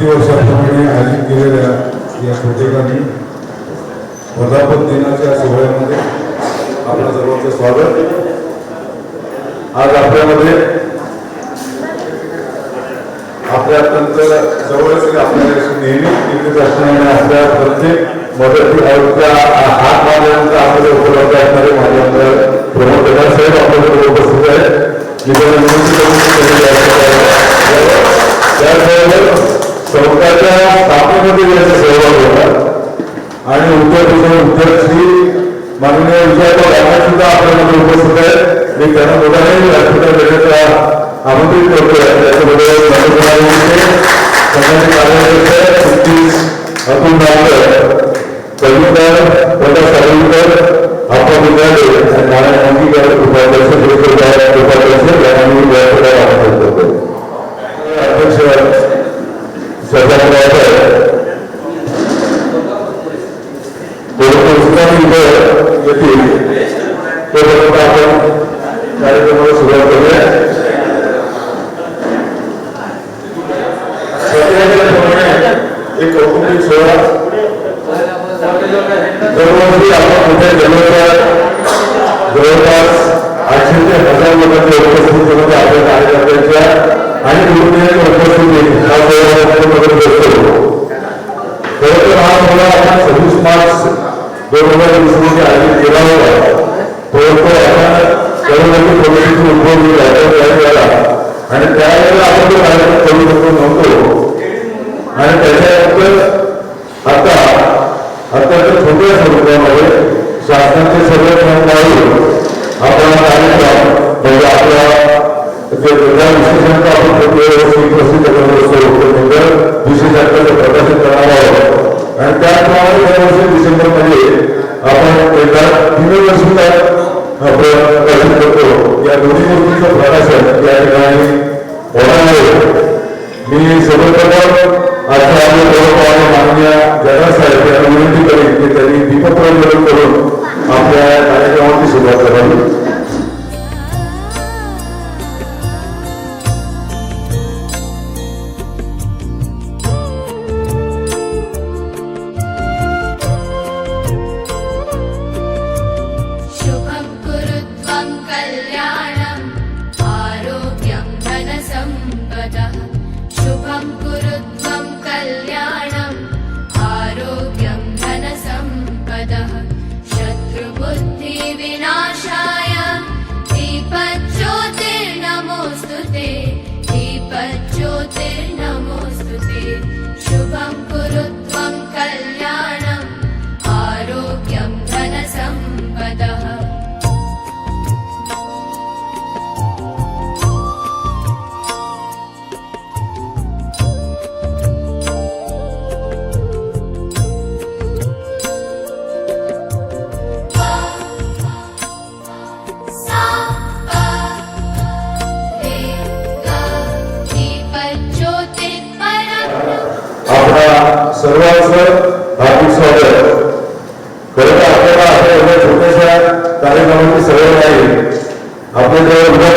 प्रतिवर्षाप्रमाणे आयोजित केलेल्या या ठिकाणी वर्धापन दिनाच्या सोहळ्यामध्ये आपल्या सर्वांचं स्वागत. आज आपल्यामध्ये आपल्या अत्यंत जवळच आपल्याला नेहमी निगडीत असणाऱ्या आपल्या प्रत्येक मदती हात मारल्यानंतर आपल्याला उपलब्ध असणारे माझे आमदार प्रमोद गडाख साहेब आपल्याकडे उपस्थित आहेत. त्याचबरोबर चौकाच्या स्थापनेमध्ये याचा सहभाग होता आणि उत्तर श्री माननीय विजयाचा गायक सुद्धा आपल्यामध्ये उपस्थित आहेत. मी त्यांना बोलायला व्यासपीठावर देण्याचा आमंत्रित करतोय. त्याच्याबरोबर अतुल डांगर, कविता साळुंकर, अप्पा बिगाडे आणि नारायण अंगीकर उपाध्यक्ष अध्यक्ष सदाभाऊ येथील तोपर्यंत आपण कार्यक्रमाला सुरुवात करूया. एक कौटुंबिक सोहळा दरवर्षी आपण मोठ्या जवळपास 800 ते 1000 लोकांच्या उपस्थितीमध्ये आपल्या कार्यकर्त्यांच्या आणि कुटुंबियांच्या उपस्थितीत हा सोहळा बसतो. खरं तर हा सोहळा आपण 26 मार्च 2020 मध्ये आयोजित केला होता. परंतु आपण सर्वोच्च कमिटीची उद्भवली झाला आणि त्यावेळेला आपण तो कार्यक्रम करू शकतो नव्हतो आणि त्याच्यानंतर आता अत्यंत छोट्या स्वरूपामध्ये शासनाचे सर्व नियम लावून आपण कार्यक्रम म्हणजे आपला जे विशेषांक आपण प्रसिद्ध करत असतो विशेषांकाचं प्रकाशित करणार आहोत आणि त्याचप्रमाणे दरवर्षी डिसेंबरमध्ये आपण एकदा 3 वर्षीचा प्रकाशित करतो. या दोन्ही गोष्टींचं प्रकाशन या ठिकाणी होणार आहे. मी सर्वप्रथम आजच्या आपल्या गौरवपाने माननीय गडाख साहेब यांना विनंती करेन की त्यांनी दीपक प्रज्वलन करून आपल्या कार्यक्रमाची सुरुवात करावी. सर्वांचं हार्दिक स्वागत. खरं तर आपल्याला आपल्या एवढ्या छोट्याशा कार्यक्रमाची सवय नाही. आपल्या जवळ होता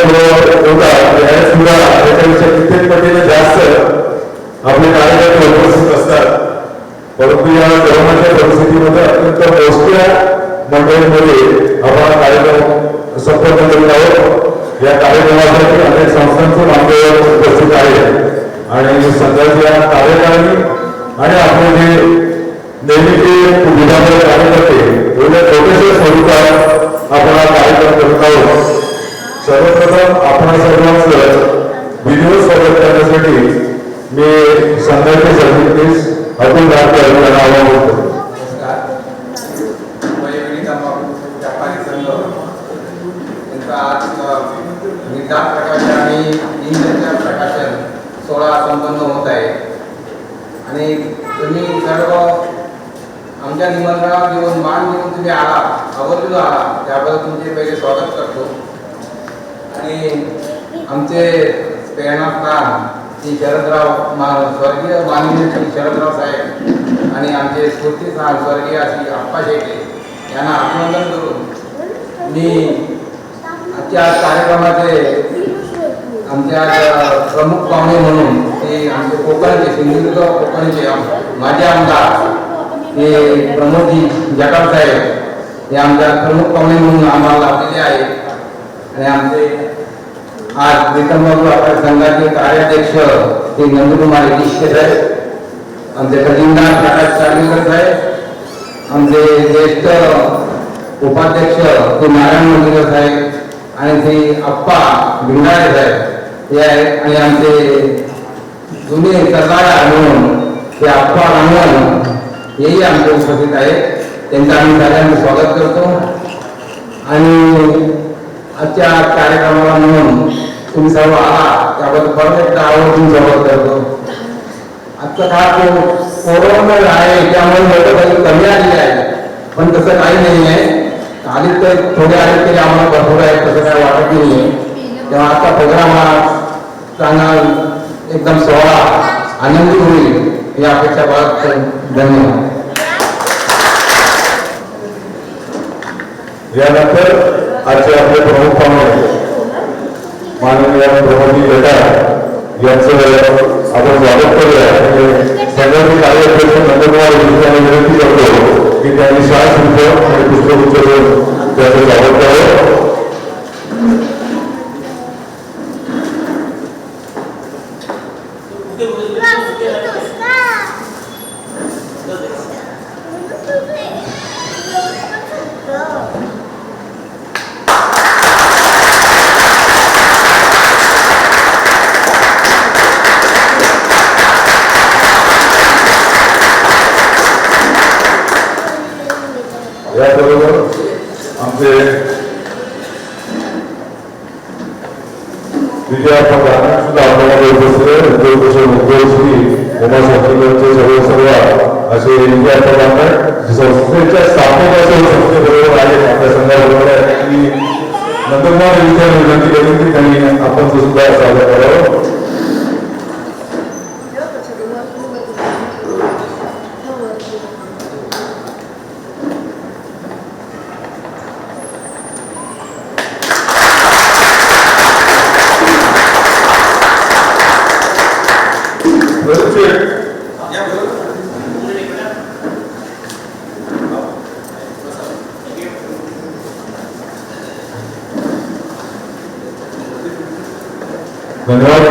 सुद्धा त्याच्यापेक्षा कित्येक पटीने जास्त आपले कार्यकर्ते उपस्थित असतात. परंतु या कोरोनाच्या परिस्थितीमध्ये अत्यंत मोजक्या मंडळींमध्ये आपण कार्यक्रम संपन्न करीत आहोत. या कार्यक्रमासाठी अनेक संस्थांचे मान्यवर उपस्थित आहेत आणि संघाच्या कार्यकारिणी आणि आपले जे नेहमीचे विभागाचे कार्यकर्ते एवढ्या छोट्याशा स्वरूपात आपण हा कार्यक्रम करत आहोत. सर्वप्रथम आपण सर्वांचं विधिवत स्वागत करण्यासाठी मी संघाचे सरचिटणीस अतुल डांगर यांना आवाहन करतो. प्रकाशन सोहळा संपन्न होत आहे आणि तुम्ही सर्व आमच्या निमंत्रणावर देऊन मान देऊन तुम्ही आला आवर्जून आला त्याबद्दल तुमचे पहिले स्वागत करतो. आणि आमचे प्रेरणास्थान श्री शरदराव स्वर्गीय माननीय श्री शरदराव साहेब आणि आमचे स्फूर्तीस्थान स्वर्गीय श्री अप्पा शेटे यांना अभिनंदन करून मी आजच्या कार्यक्रमाचे आमच्या आज प्रमुख पाहुणे म्हणून ते आमचे कोकणचे सिंधुदुर्ग कोकणचे माझे आमदार ते प्रमोदजी जगाड साहेब हे आमच्या प्रमुख पाहुणे म्हणून आम्हाला लाभलेले आहे. आणि आमचे आज प्रीतमबाबू आपल्या संघाचे कार्याध्यक्ष ते नंदकुमार इष्टे साहेब, आमचे खजिनदार प्रकाश चार्लीकर साहेब, आमचे ज्येष्ठ उपाध्यक्ष ते नारायण मंदिर साहेब आणि ते अप्पा भिंडाळे साहेब हे आहेत. आणि आमचे जुने सरदार म्हणून ते अप्पा रामन हेही आमचे उपस्थित आहेत. त्यांचं आम्ही सगळ्यांनी स्वागत करतो. आणि आजच्या कार्यक्रमाला म्हणून तुम्ही सर्व आला त्याबद्दल परत एकदा आवर्जून स्वागत करतो. आजचा काळ कोरोना आहे त्यामुळे लोक काही कमी आलेली आहे, पण तसं काही नाही आहे. आली तर थोडे आले तरी आम्हाला भरपूर आहे, तसं काय वाटत नाही आहे. तेव्हा आजचा प्रोग्राम हा चांगला एकदम सोहळा आनंदी होईल या अपेक्षा बाळगतो. धन्यवाद. यानंतर आजचे आपले प्रमुख पाहुणे माननीय प्रमोदजी जगाड यांचं आपण स्वागत करूया. संघाचे कार्याध्यक्ष नंदकुमार यांनी विनंती करतो की त्यांनी शाळा शुल्क आणि पुस्तक उचलून त्याचं स्वागत करावं. याबरोबर आमचे विजयाप्पा गाणं सुद्धा आपल्याला उपस्थित मुख्यमंत्री उमाशंकरचे सर्व असे विजयाप्पा गाणं संस्थेच्या स्थापनेच्या संस्थेबरोबर आहे. आपल्या संघाबरोबर की नंदकुमार यांच्या विनंती करून की त्यांनी आपण सुद्धा स्वागत करावं. धन्यवाद.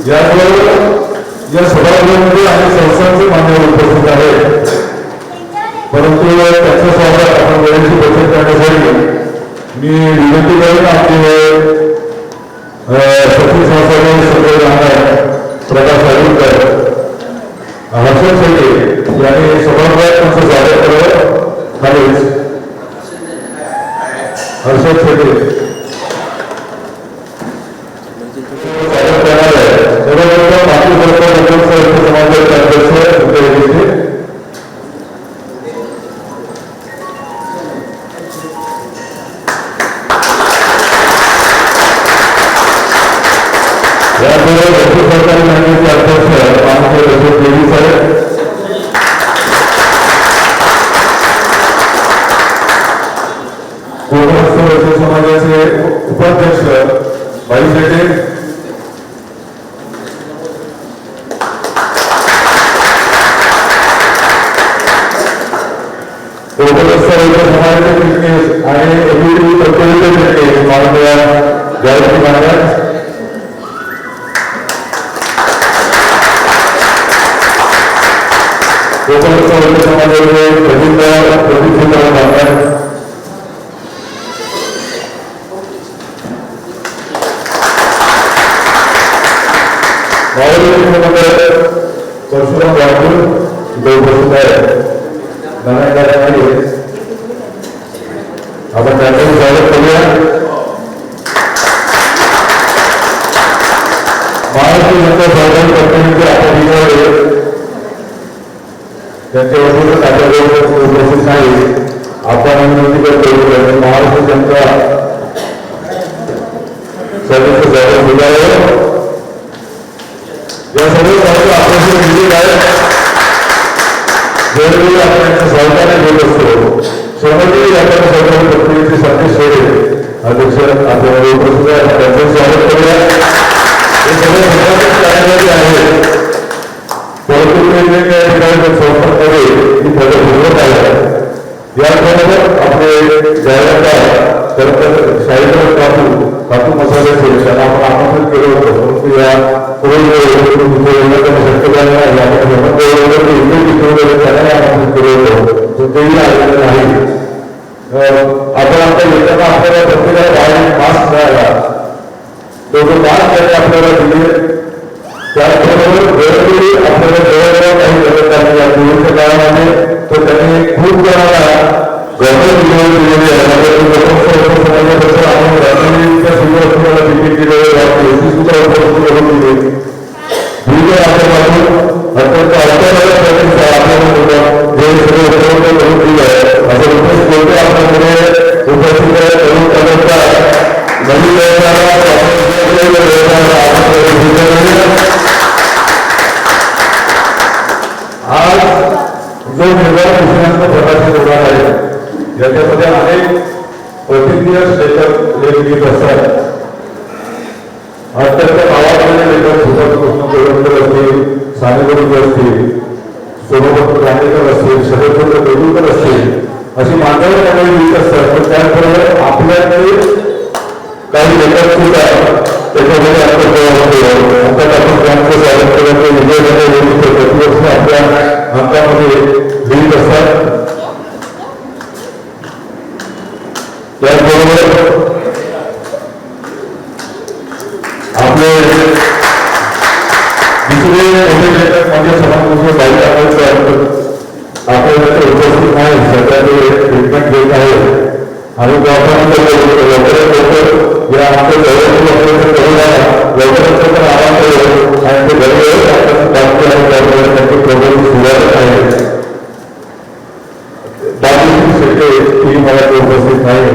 याचबरोबर या सभागृहामध्ये आणि संस्थांचे मान्यवर उपस्थित आहेत, परंतु त्यांचं स्वागत आपण वेळेची बचत करण्यासाठी मी विनंती करेन आपले सचिव संस्थापक सगळे राहणार प्रकाश आयुक्त हर्षद शेटे यांनी सभागृहात त्यांचं स्वागत करावं. खालीच हर्षद शेटे सरकारी मंडळाचे अध्यक्ष माननीय अशोक देवी साहेब, कोकण समाजाचे उपाध्यक्ष भाई शेटे, कोकण समाजाचे फिटनेस आणि फिटनेस माननीय गायत्री महाराज, कोकण समाजाचे प्रतिनिधी महाराज, परशुराम राठोड इथे उपस्थित आहे. आपण त्यांचं स्वागत करूया. महाराष्ट्र जनता सहकारी कंपनीचे अधिकारी त्यांच्या वतीनं आपल्याजवळ उपस्थित नाही. आपण विनंती करतो महाराष्ट्र जनता सर्वांचं स्वागत केलं. या सर्व आपल्याशी दिलेली आहे. वेळोवेळी आपण यांच्या सहकार्य घेत असतो. सर्वांनी आपल्या सरकारी कंपनीचे संदेश सोडले अध्यक्ष आपल्याला उपस्थित आहे, त्यांचं स्वागत करूया. हे सगळे संघाचे कार्यकर्ते आहेत, परंतु वेगवेगळ्या ठिकाणी संस्थांमध्ये ही पदं भरवत आहे. याबरोबर आपले जाहिरातदार खरंतर शाहीराव कापू मसाले त्यांना आपण आमंत्रित केलं होतं, परंतु या शक्य झालं नाही. आपण त्यांना आमंत्रित केलं होतं, तेही आलेलं नाही. आपण आता येताना आपल्याला प्रत्येकाला बाहेर मास्क मिळाला, तो जो मास्क त्याने आपल्याला दिले, त्याचबरोबर वेळोवेळी आपल्याला जवळजवळ काही गरज आहे. या कोविडच्या काळामध्ये तो त्यांनी खूप जणांना गव्हर्नमेंट दिलेली आहे. आपण राजनीतीच्या सुरुवातीला तिकीट दिलेलं सुद्धा उपलब्ध करून दिले. आपल्यापासून अत्यंत आपल्याला जे सगळे उपलब्ध करून दिलं आहे असं उपस्थित आपल्याकडे उपस्थित आज जो निर्धार पुस्तकांचा प्रकाशित होणार आहे याच्यामध्ये अनेक प्रतिज्ञ लेखक असतात. अत्यंत गावाकडे लेखक सुभाष कृष्ण गोळवणकर असतील, सानेगुरुजी असतील, सोनोपंत गांधीकर असतील, शरदचंद्र तेंडुलकर असतील, अशी मानव मंडळी लिहित असतात. पण त्याचबरोबर आपल्याकडे काही लेखक सुद्धा त्याच्यामध्ये आपण त्यांचं स्वागत केलं प्रतिवर्ष आपल्या अंकामध्ये लिहित असतात. त्याचबरोबर आपले दुसरे मोठे लेखक म्हणजे समाजपूर्ण बाई आपल्याला उपस्थित नाही, सरकारने ट्रीटमेंट घेत आहे आणि तो आपण लवकरात लवकर या आमच्या लवकरात लवकर आराम करू आणि ते त्यांची प्रोग्रामची सुरुवात आहे. बाकी शेट्टे ती मला उपस्थित नाही.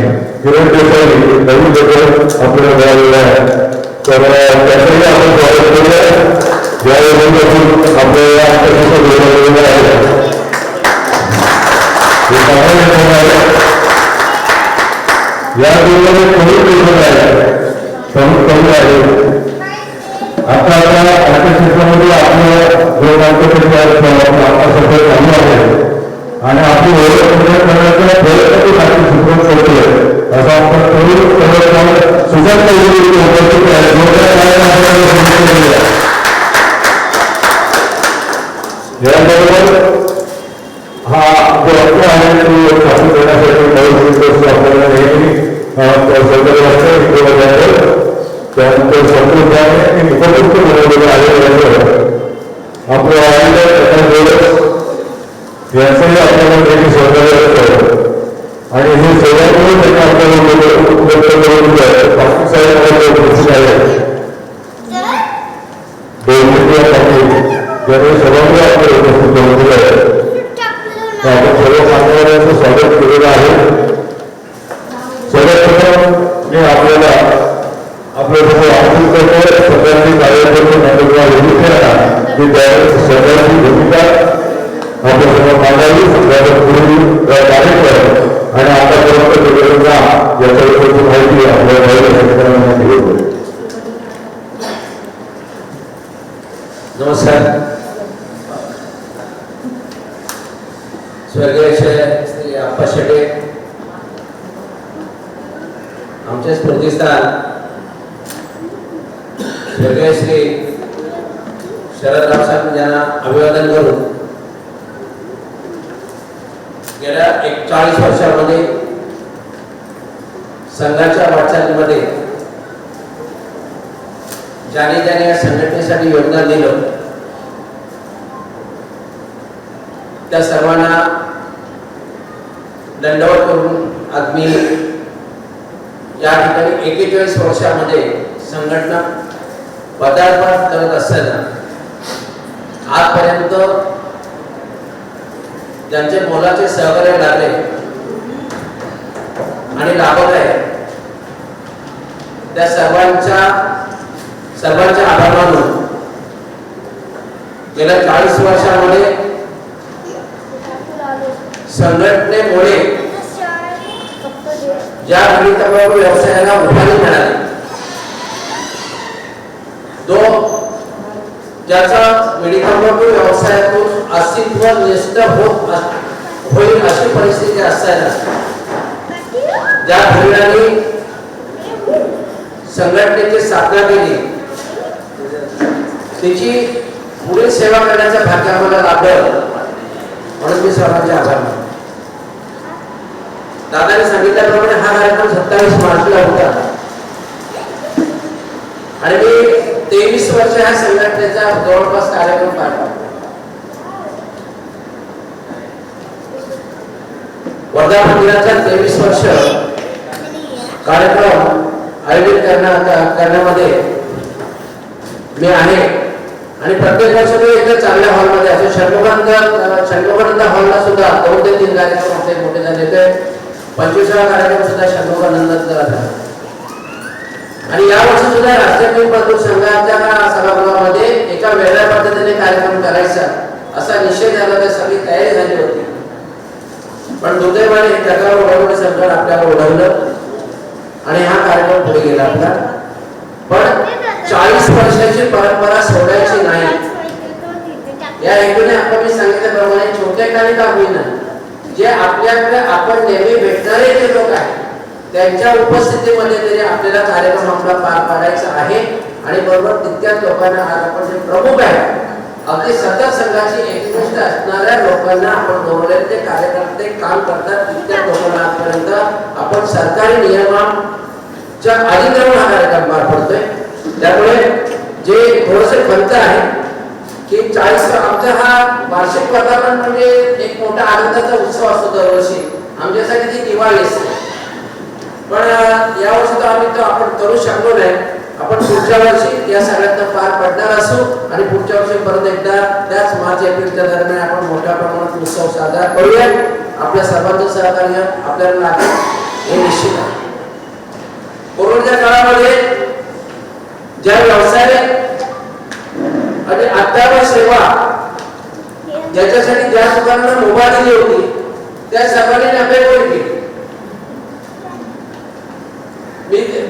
किरण देसाई नवीन लेखक आपल्याला मिळालेला आहे, तर त्याचंही आपण स्वागत करूया. यावेळी आपल्याला बोलवलेलं आहे. या दोघांमध्ये कोणी लेखक आहे, कमी आहे. आता आर्थिक क्षेत्रामध्ये आपलं जो आता सध्या चालू आहे आणि आपली ओळख करण्याचा प्रयत्न आर्थिक क्षेत्रात करतोय असं आपण सुजात उपस्थित आहे. याबरोबर हा जो अर्थ आहे तो साधून देण्यासाठी आपल्याला नेहमी सरकारी असतं. त्यानंतर संपूर्णपणे उपयुक्त बनवलेलं आहे. आपलं यांचंही आपल्याला नेहमी सहकार्य असतं आणि हे सेवांमुळे त्यांनी आपल्याला उपलब्ध करून दिलं. पाटील साहेब उपस्थित आहे, ज्याने सर्वांनी आपल्याला उपस्थित करून दिलं आहे. आपण सर्व मान्यवरांचं स्वागत केलेलं आहे. सर्वप्रथम मी आपल्याला आपल्यासमोर आमंत्रित करतो सरकारची कार्यकर्ते मंडळाला की सरकारची भूमिका आपल्यासमोर मांडावी, पुढील कार्यक्रम आणि आतापर्यंत केलेलं काम याच्याबद्दलची माहिती आपल्याला दिली. नमस्कार. स्वर्गीय श्री आप्पा शेटे आमचे स्फूर्तिस्थान, स्वर्गीय श्री शरदराव साहेब यांना अभिवादन करून गेल्या 41 वर्षामध्ये संघाच्या वाटचालीमध्ये ज्याने ज्याने या संघटनेसाठी योगदान दिलं त्या सर्वांना दंडवत करून आज मी या ठिकाणी 41 वर्षामध्ये संघटना पदार्पण करत असताना आजपर्यंत ज्यांचे मोलाचे सहकार्य लागले आणि लाभत आहे त्या सर्वांच्या आभार मानून गेल्या 40 वर्षामध्ये संघटनेमुळे ज्या तंबाखू व्यवसायाला उभारी मिळाली, ज्याचा तंबाखू व्यवसायातून अस्तित्व नष्ट होईल अशी परिस्थिती असताना ज्या धोरणाने संघटनेची स्थापना केली त्याची पुढील सेवा करण्याचं भाग्य आम्हाला लाभलं, म्हणून मी सर्वांचे आभार मानतो. दादाने सांगितल्याप्रमाणे हा कार्यक्रम 27 मार्चला होता आणि मी 23 वर्ष ह्या संघटनेचा जवळपास कार्यक्रम पार पाडला. वर्धा मंदिराचा 23 वर्ष कार्यक्रम आयोजित करण्यामध्ये मी आहे आणि प्रत्येक वर्ष मी एकदा चांगल्या हॉलमध्ये असतो. षण्मुखानंद हॉलला सुद्धा 2 ते 3 कार्यक्रम आपले मोठे झाले ते 25वा कार्यक्रम सुद्धा षण्मुखानंदात झाला आणि या वर्षी सुद्धा राष्ट्रीय मजदूर संघाच्या सभागृहामध्ये एका वेगळ्या पद्धतीने कार्यक्रम करायचा असा निश्चय झाला, तर सगळी तयारी झाली होती. पण दुर्दैवाने त्याच्यावर ओढवणे सरकार आपल्याला ओढवलं आणि हा कार्यक्रम पुढे गेला आपला. पण 40 वर्षाची परंपरा सोडायची नाही या हेतूने आपण मी सांगितल्याप्रमाणे छोट्या काही का होईना जे आपल्याकडे आपण नेहमी भेटणारे जे लोक आहेत त्यांच्या उपस्थितीमध्ये तरी आपल्याला कार्यक्रम आपला पार पाडायचा आहे आणि बरोबर तितक्याच लोकांना आज आपण जे प्रमुख आहे अगदी सतत संघाची एकनिष्ठ असणाऱ्या लोकांना आपण बोलवले, ते कार्यकर्ते काम करतात तितक्या लोकांना आजपर्यंत आपण सरकारी नियमाच्या अधीन राहून हा कार्यक्रम पार पडतोय. त्यामुळे जे थोडंसं खर्च आहे की 40 आमचा हा वार्षिक वर्धापन म्हणजे एक मोठा आनंदाचा उत्सव असतो दरवर्षी आमच्यासाठी ती दिवाळी असते. पण या वर्षी आम्ही तो आपण करू शकलो नाही. आपण पुढच्या वर्षी या सगळ्यांना पार पडणार असू आणि पुढच्या वर्षी परत एकदा त्याच मार्च एप्रिलच्या दरम्यान आपण मोठ्या प्रमाणात उत्सव साजरा करूया. आपल्या सर्वांचं सहकार्य आपल्याला लागेल हे निश्चित आहे. कोरोनाच्या काळामध्ये ज्या व्यवसाय आणि अत्यावश्यक सेवा ज्याच्यासाठी ज्या दुकानांना मुभा दिली होती त्या सर्वांनी नफे केली.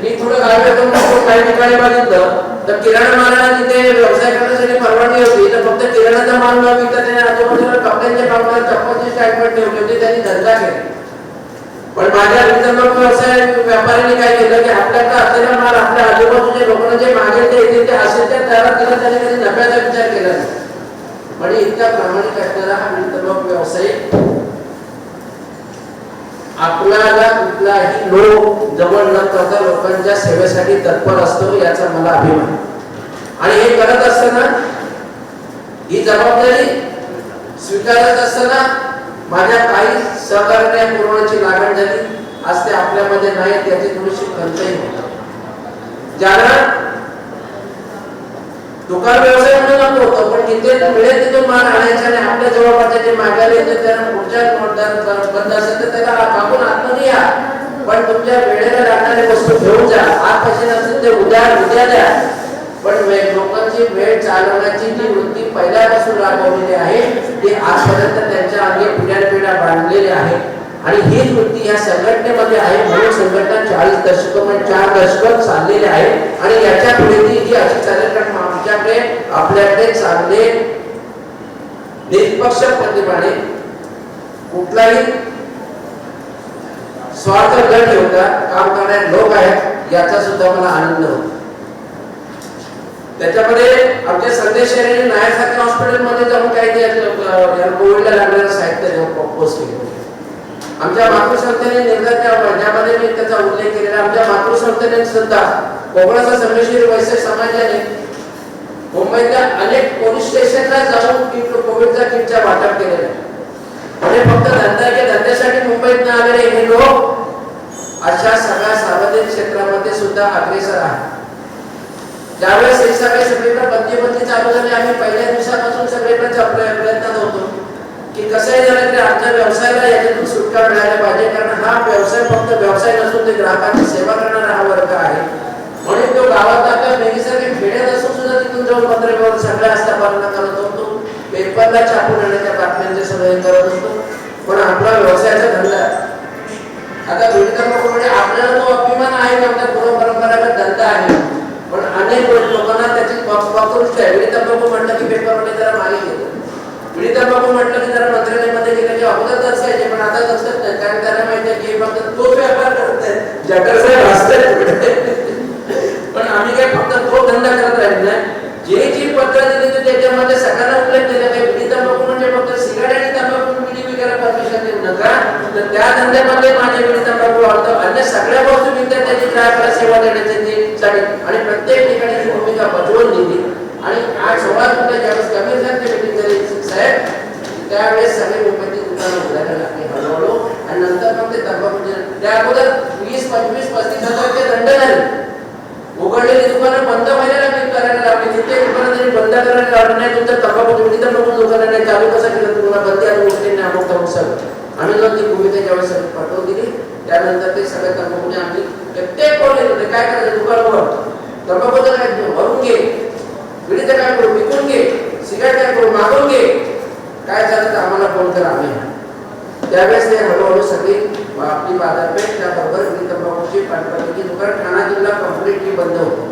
मी थोडं गावातून काही ठिकाणी बघितलं तर किराणा मालाला तिथे व्यवसाय करण्यासाठी परवानगी होती, तर फक्त किराणाचा माल न विकता त्याने आजूबाजूला कपड्यांचे काउंटर चप्पलची स्टँड पण ठेवली होती, त्यांनी धंदा केला. पण माझ्या तंबाखू व्यवसाय व्यापाऱ्यांनी काय केलं की आपल्याकडे असलेला माल आपल्या आजूबाजूच्या लोकांना जे मागेल ते येतील ते असेल त्या दरात दिला, त्याने कधी नफ्याचा विचार केला नाही. म्हणजे इतका प्रामाणिक असणारा हा तंबाखू व्यवसाय आपल्याला कुठलाही लोक जवळ न करता लोकांच्या सेवेसाठी तत्पर असतो याचा मला अभिमान. आणि हे करत असताना ही जबाबदारी स्वीकारत असताना माझ्या काही सहकार्याने कोरोनाची लागण झाली. आज ते आपल्यामध्ये नाही, त्याची थोडीशी खंतही होती. ज्यांना दुकान व्यवसाय म्हणून नको होतं पण जिथे मिळेल तिथून माल आणायचा आणि आपल्या जवळपासच्या जे मागायला येते त्यांना पुढच्या बंद असेल तर त्याला कापून आतमध्ये या, पण तुमच्या वेळेला लागणारी वस्तू घेऊन जा. आज पैसे नसेल ते उद्या द्या. पण लोकांची वेळ चालवण्याची जी वृत्ती पहिल्यापासून राबवलेली आहे ती आजपर्यंत त्यांच्या अंगी पिढ्यानपिढ्या बांधलेली आहे आणि हीच वृत्ती या संघटनेमध्ये आहे. म्हणून संघटना 40 दशकं म्हणजे 4 दशकं चाललेली आहे आणि याच्या पुढे ही अशी चालेल. कारण आमच्याकडे आपल्याकडे चांगले निष्पक्षपातीपणे कुठलाही स्वार्थ न ठेवता काम करणारे लोक आहेत याचा सुद्धा मला आनंद होतो. त्याच्यामध्ये आमच्या संदेश नायर सारख्या हॉस्पिटलमध्ये जाऊन काही कोविडला लागणारं साहित्य पोस्ट केलं. आमच्या मातृसंस्थेने ज्यामध्ये मी त्याचा उल्लेख केलेला आमच्या मातृसंस्थेने सुद्धा कोकणाचा संमेश्वरी वैश्य समाजाने मुंबईतल्या अनेक पोलीस स्टेशनला जाऊन कोविडचा किटचा वाटप केलेला आहे. म्हणजे फक्त धंद्यासाठी मुंबईत न आलेले हे लोक अशा सगळ्या सार्वजनिक क्षेत्रामध्ये सुद्धा अग्रेसर आहेत. ज्यावेळेस हे सगळीकडे बंदी चालू झाली आम्ही पहिल्या दिवसापासून सगळीकडे प्रयत्नात होतो की कसंही झालं तरी आमच्या व्यवसायाला याच्यातून सुटका मिळायला पाहिजे. कारण हा व्यवसाय फक्त व्यवसाय नसून ते ग्राहकांची सेवा करणारा हा वर्ग आहे. म्हणून तो गावात आपल्या मेघीसारखे खेड्यात असून सुद्धा तिथून जाऊन पत्रकावर सगळ्या आस्थापना करत होतो. पेपरला छापून आणण्याच्या बातम्यांचे सगळे करत असतो. पण आपला व्यवसायाचा धंदा आता विविध म्हणजे आपल्या लोकांना आहे की आपल्या पूर्वपरंपरागत धंदा आहे, पण अनेक लोकांना त्याची पक्ष आहे. विडी तंबाखू म्हटलं की पेपरमध्ये जरा मागे घेतो, विडी तंबाखू म्हटलं की जरा मंत्रालयामध्ये गेलं की अगोदर दर्शायचे, पण आता लक्षात नाही. कारण त्यांना माहिती आहे की फक्त तो व्यापार करत आहे, जटर साहेब असतात. पण आम्ही काय फक्त तो धंदा करत राहिलो नाही. जे जी पत्र दिली होती त्याच्यामध्ये सगळ्यांना उल्लेख केला की विडी तंबाखू म्हणजे फक्त सिगारेट आणि तंबाखू विडी विकायला परमिशन देऊ नका, तर त्या धंद्यामध्ये माझे विडी तंबाखू आवडतो. अन्य सगळ्या वस्तू विकतात त्याची ग्राहकाला सेवा देण्यासाठी आणि प्रत्येक ठिकाणी ही भूमिका बजवून दिली. आणि आज 16 जुलै ज्यावेळेस कमिशनची मीटिंग झाली साहेब, त्यावेळेस सगळे मुंबईची दुकानं उघडायला लागली हळूहळू. आणि नंतर मग ते तंबाखू त्या अगोदर 20, 25, 35 हजारचे दंड झाले. उघडलेली दुकानं बंद व्हायला लागली, करायला लागली. तिथे दुकानं तरी बंद करायला लागलं नाही. तुमचं तंबाखू विडी तंबाखू दुकानं नाही चालू कसं केलं, तुम्हाला बंदी आणि गोष्टी नाही अमुक तमुक सगळं. आम्ही जाऊन ती भूमिका ज्यावेळेस पाठवून दिली, त्यानंतर ते सगळे तंबाखूने आमची प्रत्येक कोण येत होते, काय करायचं दुकानवर तंबाखूचं काय भरून घे, विडीचं काय करू विकून घे, सिगारेट काय करू मागवून घे, काय झालं तर आम्हाला फोन करा. आम्ही त्यावेळेस ते हळूहळू सगळी आपली बाजारपेठ त्याबरोबर विडी तंबाखूची पाठवण्याची दुकान ठाणा जिल्हा कम्प्लिटली बंद होतो.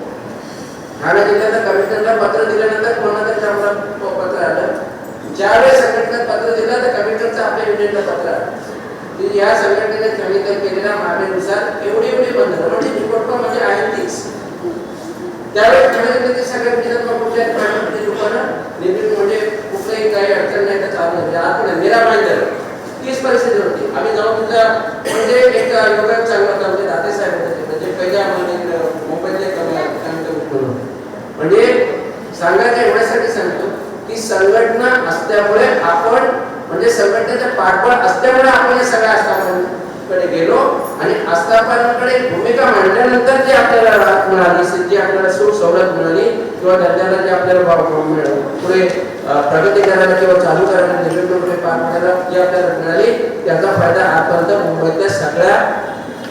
ठाणे जिल्ह्यात कमिशनरला पत्र दिल्यानंतर कोणाचं आम्हाला पत्र आलं, ज्यावेळेस संघटनेत पत्र दिलं तर कमिशनरचं आपल्या युनिटला पत्र आलं की या संघटनेने सांगितलं केलेल्या मागणीनुसार एवढी बंद म्हणजे रिपोर्ट म्हणजे आहे तीच. त्यावेळेस ठाणे सगळ्या विडी तंबाखूच्या दुकानं निर्मित म्हणजे कुठल्याही काही अडचण नाही तर चालू होते. आपण मेरा माहिती तीच परिस्थिती होती. आम्ही जाऊन तिथं म्हणजे एक योगा चांगला होता, म्हणजे दाते साहेब होते, म्हणजे पहिल्या मुंबईतले म्हणजे सांगायचं एवढ्यासाठी सांगतो की संघटना असल्यामुळे आपण म्हणजे संघटनेचा पाठबळ असल्यामुळे आपण या सगळ्या आस्थापनांकडे गेलो आणि आस्थापनांकडे भूमिका मांडल्यानंतर जे आपल्याला राहत मिळाली, जी आपल्याला सुख सवलत मिळाली किंवा धंद्याला जे आपल्याला पुढे प्रगती करायला किंवा चालू करायला निवडणुकीकडे पार पाडायला जी आपल्याला मिळाली, त्याचा फायदा आजपर्यंत मुंबईतल्या सगळ्या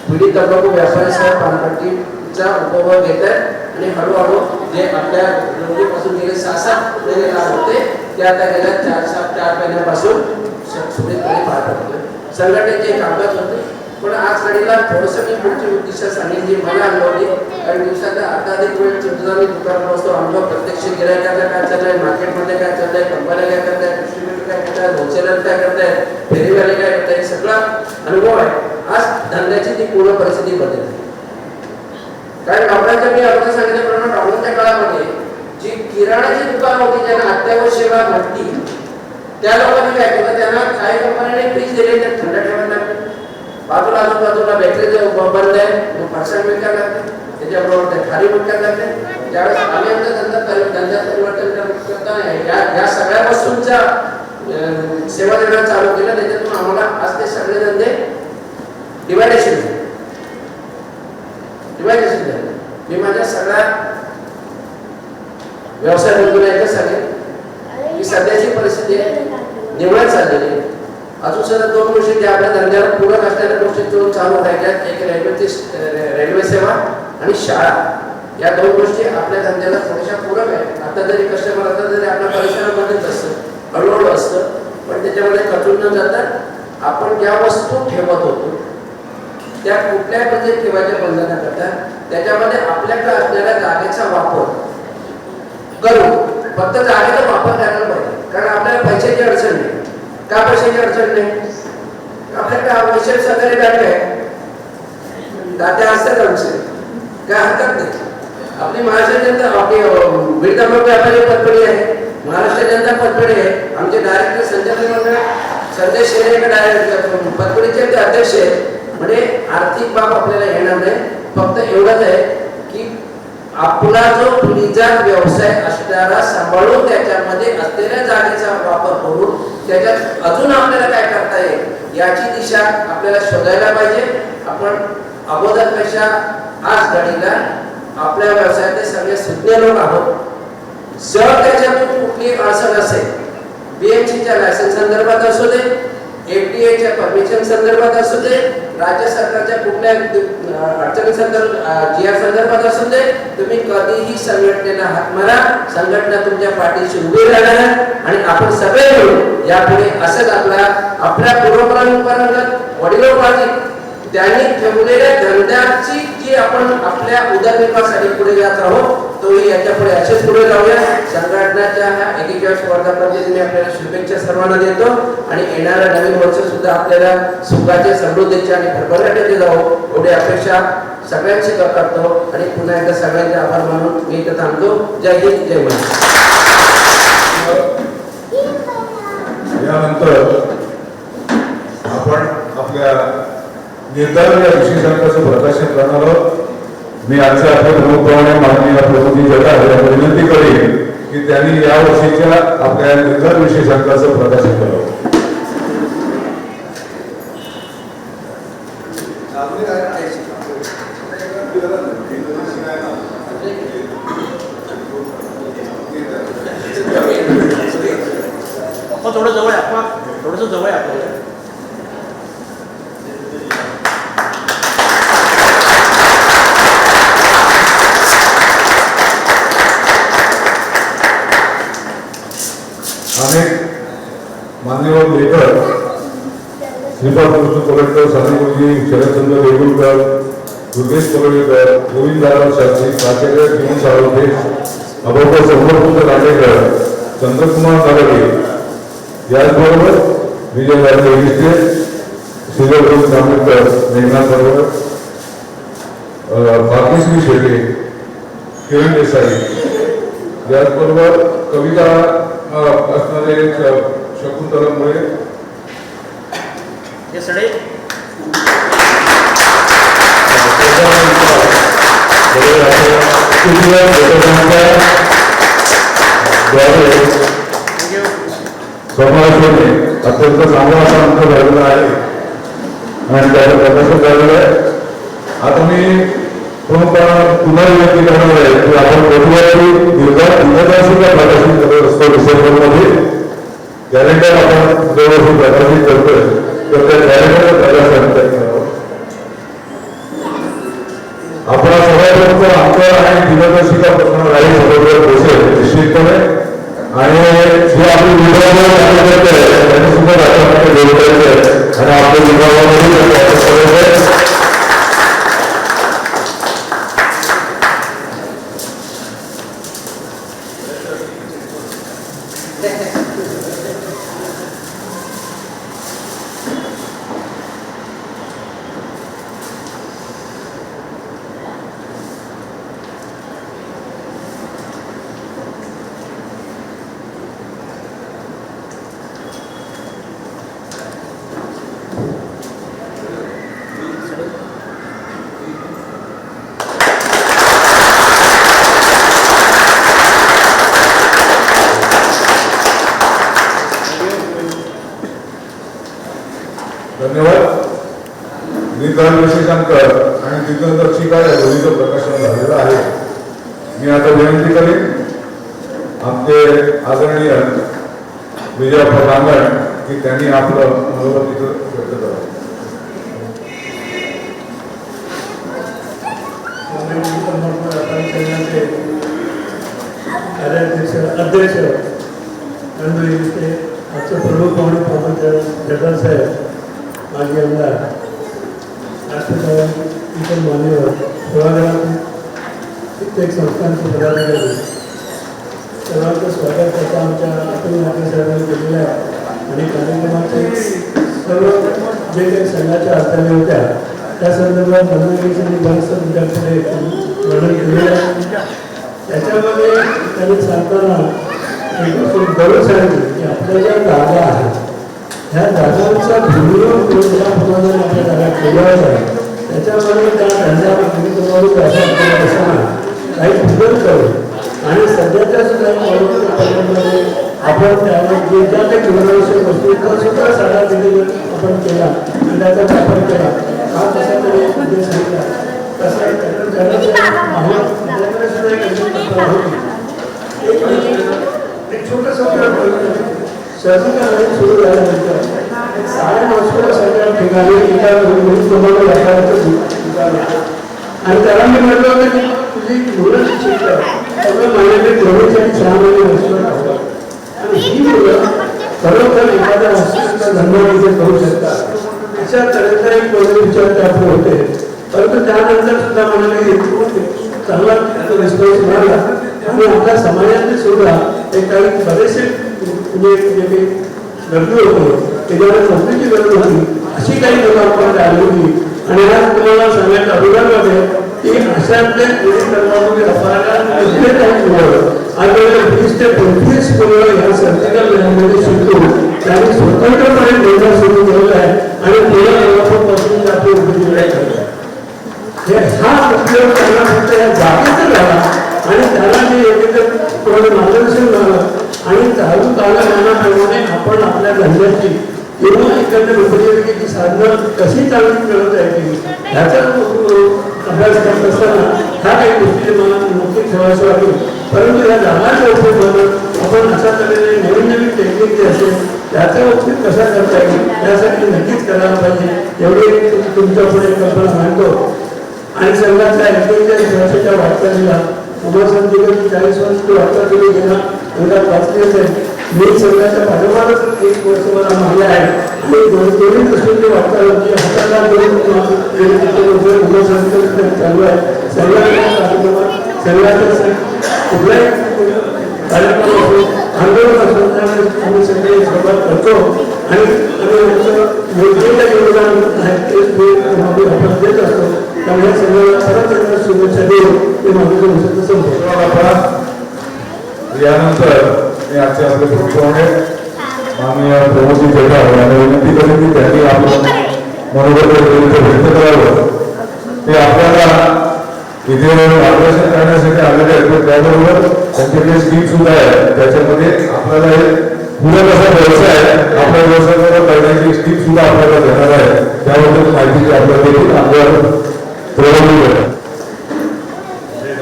विडी तंबाखू व्यापाऱ्यांसह पानपट्टीचा उपभोग घेत आहेत. आणि हळूहळू जे आपल्या नोंदणीपासून गेले 6-7 महिने लाभ होते ते आता गेल्या 4 महिन्यापासून सुरळीतपणे पार पडतोय. संघटनेचे कामकाज होते, पण आज घडीला थोडंसं मी पुढची उद्दिष्ट सांगेन जी मला अनुभवली. कारण दिवसाचा अधिक वेळ सुद्धा मी दुकानावर असतो, अनुभव प्रत्यक्ष गिरायकाला काय चाललंय, मार्केटमध्ये काय चाललंय, कंपन्या काय करतायत, डिस्ट्रीब्युटर काय करतायत, होलसेलर काय करतायत, फेरीवाले काय करतायत, सगळा अनुभव आहे. आज धंद्याची ती पूर्ण परिस्थिती बदलली. कारण डॉक्टरांच्या मी अगोदर सांगितल्याप्रमाणे डॉक्टरच्या काळामध्ये जी किराणाची दुकान होती ज्यांना अत्यावश्यक सेवा घडली त्या लोकांनी काय केलं, त्यांना काही कंपन्यांनी फ्रीज दिले, तर थंड ठेवायला लागले. बाजूला आजूबाजूला बॅटरी बंद आहे, फरसाण विकायला लागले, त्याच्याबरोबर ते खाली विकायला लागले. ज्यावेळेस आम्ही आमचा धंद्यात परिवर्तन करताना या सगळ्या वस्तूंचा सेवा देणं चालू केलं. त्याच्यातून आम्हाला आज ते सगळे धंदे डिवायडेशन झाले. मी माझ्या सगळ्या व्यवसाय बंधूंना एकच सांगेन की सध्याची परिस्थिती निवडत चाललेली आहे. अजून सुद्धा 2 गोष्टी ज्या आपल्या धंद्याला पूरक असलेल्या गोष्टी चालू राहिल्यात, एक रेल्वे सेवा आणि शाळा. या 2 गोष्टी आपल्या धंद्याला थोड्याशा पूरक आहेत. आता जरी कस्टमर असतात तरी आपल्या परिसरामध्येच असतं, हळूहळू असतं, पण त्याच्यामध्ये खचून न जाता आपण ज्या वस्तू ठेवत होतो त्या कुठल्या पद्धतीने ठेवायच्या बंद न करता त्याच्यामध्ये आपल्याकडे असलेल्या जागेचा वापर करू. फक्त जागेचा वापर करायला पाहिजे, कारण आपल्याला पैशाची अडचण नाही. का पैशाची अडचण नाही? आपल्याकडे पैसे सहकारी बँक आहे, दात्या असतात आमचे, काय हरकत नाही. आपली महाराष्ट्र जनता आपली विडी तंबाखू व्यापारी पतपेढी आहे, महाराष्ट्र जनता पतपेढी आहे. आमचे डायरेक्टर संजय शेरे पतपेढीचे ते अध्यक्ष आहेत. म्हणजे आर्थिक बाब आपल्याला येणार नाही. फक्त एवढंच आहे की आपला जो पिढीजात व्यवसाय असणारा सांभाळून त्याच्यामध्ये असलेल्या जागेचा वापर करून त्याच्यात अजून आपल्याला काय करता येईल याची दिशा आपल्याला शोधायला पाहिजे. आपण अगोदरपेक्षा आज घडीला आपल्या व्यवसायातले सगळे सुज्ञ लोक आहोत. जर त्याच्यातून कुठली अडचण असेल, बीएमसीच्या लायसन्स संदर्भात असू दे, एफडीएच्या परमिशन संदर्भात असू दे, राज्य सरकारच्या कुठल्या अडचणी जीआर संदर्भात असू दे, तुम्ही कधीही संघटनेला हात मारा. संघटना तुमच्या पाठीशी उभी राहणार आणि आपण सगळे मिळून यापुढे असंच आपल्या पूर्वपरंपरागत वडिलोपार्जित त्यांनी ठेवलेल्या धंद्याची जी आपण आपल्या उदरनिर्वाहासाठी पुढे जात आहोत तोही याच्या पुढे असेच पुढे जाऊया. संघटनाच्या 41 वर्धापनाची मी आपल्याला शुभेच्छा सर्वांना देतो आणि येणारं नवीन वर्ष सुद्धा आपल्याला सुखाचे, समृद्धीचे आणि भरभराटीचे जावो एवढी अपेक्षा सगळ्यांची करतो आणि पुन्हा एकदा सगळ्यांचे आभार मानून मी इथं थांबतो. जय हिंद, जय महाराष्ट्र. यानंतर आपण आपल्या निर्धारण या विशेषांकाचं प्रकाशन करणार आहोत. मी आजच्या आपल्या प्रमुखप्रमाणे माननीय प्रमोदी जगताप यांना विनंती करेन की त्यांनी या वर्षीच्या आपल्या निर्धारण विशेषांकाचं प्रकाशन करावं. थोडं जवळ आहे आपण, थोडंसं जवळ आहे आपल्याला. अनेक मान्यवर लेखक श्रीपाद कृष्ण कोलटकर, सानेगुरुजी, शरदचंद्र वेगुळकर, दुर्गेश कोलटेकर, गोविंदराव शास्त्री, प्राचार्य जीवन साळुंखे, अभय समर्थ लांडेकर, चंद्रकुमार नारळे याचबरोबर विजय देशे, श्रीधर जांभेकर, मेघनाथ बरोबर, भाग्यश्री शेटे, किरण देसाई याचबरोबर कविता असणारे शकुंतला मुळे हे सगळे समाजाने अत्यंत चांगला असा अंक झालेला आहे आणि त्याचं प्रदर्शन झालेलं आहे. आता मी पुन्हा विनंती करणार आहे की आपण प्रतिवादी दिनदर्शिका प्रकाशित करत असतो डिसेंबरमध्ये. कॅलेंडर आपण दरवर्षी प्रकाशित करतोय तर त्या कॅलेंडर प्रकाशन करावं. आपला सगळ्यांचा अंतर आणि दिनदर्शिका प्रकरण आहे सगळं पोचेल निश्चितपणे आणि जे आपले विभागावर कार्यकर्ते आहेत त्यांनी सुद्धा त्याच्यामध्ये जोडायचे आणि आपल्या विभागामध्ये धन्यवाद. निर्धारण विशेषांक आणि दिनदर्शिका या दोन्हीचं प्रकाशन झालेलं आहे. मी आता विनंती करेन आमचे आदरणीय विजयप्पा रांगण की त्यांनी आपलं मनोगत तिथं व्यक्त करावं. अध्यक्ष आजचे प्रमुख पाहुणे प्रमुख जगताप साहेब, माजी आमदार, राष्ट्रपती, इतर मान्यवर, सेवादलातील कित्येक संस्थांचे पदाधिकारी सर्वांचं स्वागत करता आमच्या अतुल नाटे साहेबांनी केलेलं आहे आणि कार्यक्रमाचे सर्व जे काही संघाच्या हालचाली होत्या त्या संदर्भात बंधनगिरीसाठी बरंचसं तुमच्याकडे वर्णन केलेलं आहे. त्याच्यामध्ये त्यांनी सांगताना गौरव सांगितलं की आपल्या ज्या जागा आहेत ह्या जागांचा दुर्विनियोग करून ज्या प्रमाणाने आपल्या जागा केल्यावर आहे त्याच्यामध्ये त्या धंद्यावर असताना काही बदल करू आणि सध्याच्या सुद्धा पद्धतीमध्ये आपण त्यावर जे ज्या काही जीवनावश्यक वस्तू त्या सुद्धा सगळा दिली आपण केला आणि त्याचा वापर केला. हा कसा तरी उद्देश सांगितला तसा एक छोटंसं सहजीकरण सुरू झाल्यानंतर 9:30 सगळ्या ठिकाणी एका आणि त्याला मी म्हटलं होतं की तुझी मुलं शिकतात सगळं महिन्याचे 6 महिने हॉस्पिटल राहतात आणि ही मुलं खरोखर एखाद्या हॉस्पिटलचा धंदा तिथे करू शकतात अशा तऱ्हेचा एक पहिले विचार त्यापुढे होते. परंतु त्यानंतर सुद्धा मला चांगला रिस्पॉन्स मिळाला आणि आपल्या समाजातले सुद्धा एक काही बरेचसे म्हणजे गरजू होते त्याच्यावर नोकरीची गरज होती अशी काही लोक आपण आली होती. आणि आज तुम्हाला सांगायचं अभिमान वाटेल की अशातले आज 20 ते 25 मुलं ह्या सर्जिकल लॅबमध्ये शिकतो त्यांनी स्वतंत्रपणे धंदा सुरू केलेला आहे आणि मुलापासून आपली उपजीविका करतात. हा उपयोग त्यांना फक्त या जागेचा झाला आणि त्याला जे योग्य मार्गदर्शन झालं आणि चालू कालज्ञानाप्रमाणे आपण आपल्या धंद्याची किंवा एखाद्या उपजीविकेची साधनं कशी चांगली मिळवत यायची ह्याचा अभ्यास करत असताना ह्या काही गोष्टी मला नक्की ठेवायचं वाटेल. परंतु या जागाच्या उपयोगानं आपण अशा तऱ्हेने नवीन नवीन टेक्निक जे असेल त्याचा उपयोग कसा करता येईल यासाठी नक्कीच करायला पाहिजे एवढे तुमच्या पुढे कल्पना मांडतो. आणि संघातल्या 41 वर्षाच्या वाटचालीला उमासंतीकडे 40 वर्ष वाटचाली गेला एवढा 5 दिवस आहे. मी संघाच्या पाठोपाठच 1 वर्ष मला मागले आहे आणि दोन्ही प्रश्नांची वाटचाल हाताला उमासंतीकडे चालू आहे. संघाच्या कार्यक्रमात संघाच्या कुठल्याही कार्यक्रम असो आंदोलन असो त्यावेळेस आम्ही सगळे सहभाग करतो आणि योग्य योगदान आहे ते आपण देत असतो. त्यामुळे सगळ्यांना सर्वांना शुभेच्छा देऊन ते माझं विषय संपतो. यानंतर मी आजच्या आपले प्रमुख माननीय प्रमोदजी जठार यांना विनंती करेन की त्यांनी आपलं मनोबल व्यक्त करावं. ते आपल्याला इथे मार्गदर्शन करण्यासाठी आलेले आहेत. त्याबरोबर त्यांच्याकडे स्कीम सुद्धा आहे त्याच्यामध्ये आपल्याला हे पुढे कसा व्यवसाय आपल्या व्यवसायाला करण्याची स्कीम सुद्धा आपल्याला देणार आहे. त्याबद्दल माहिती आपल्याला देखील आपल्याला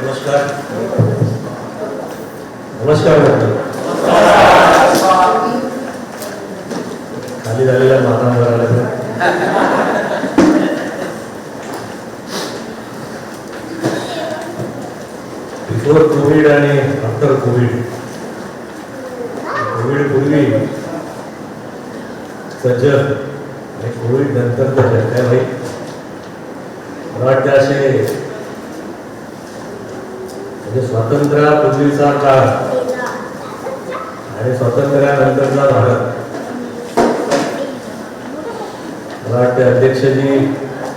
नमस्कार नमस्कार खाली झालेल्या मातांवर आले बिफोर कोविड आणि आफ्टर कोविड पूर्वी जग आणि कोविड नंतर जग काय माहीत मला वाटतं असे म्हणजे स्वातंत्र्यापूर्वीचा काळ आणि स्वातंत्र्यानंतरचा भारत मला वाटते अध्यक्षजी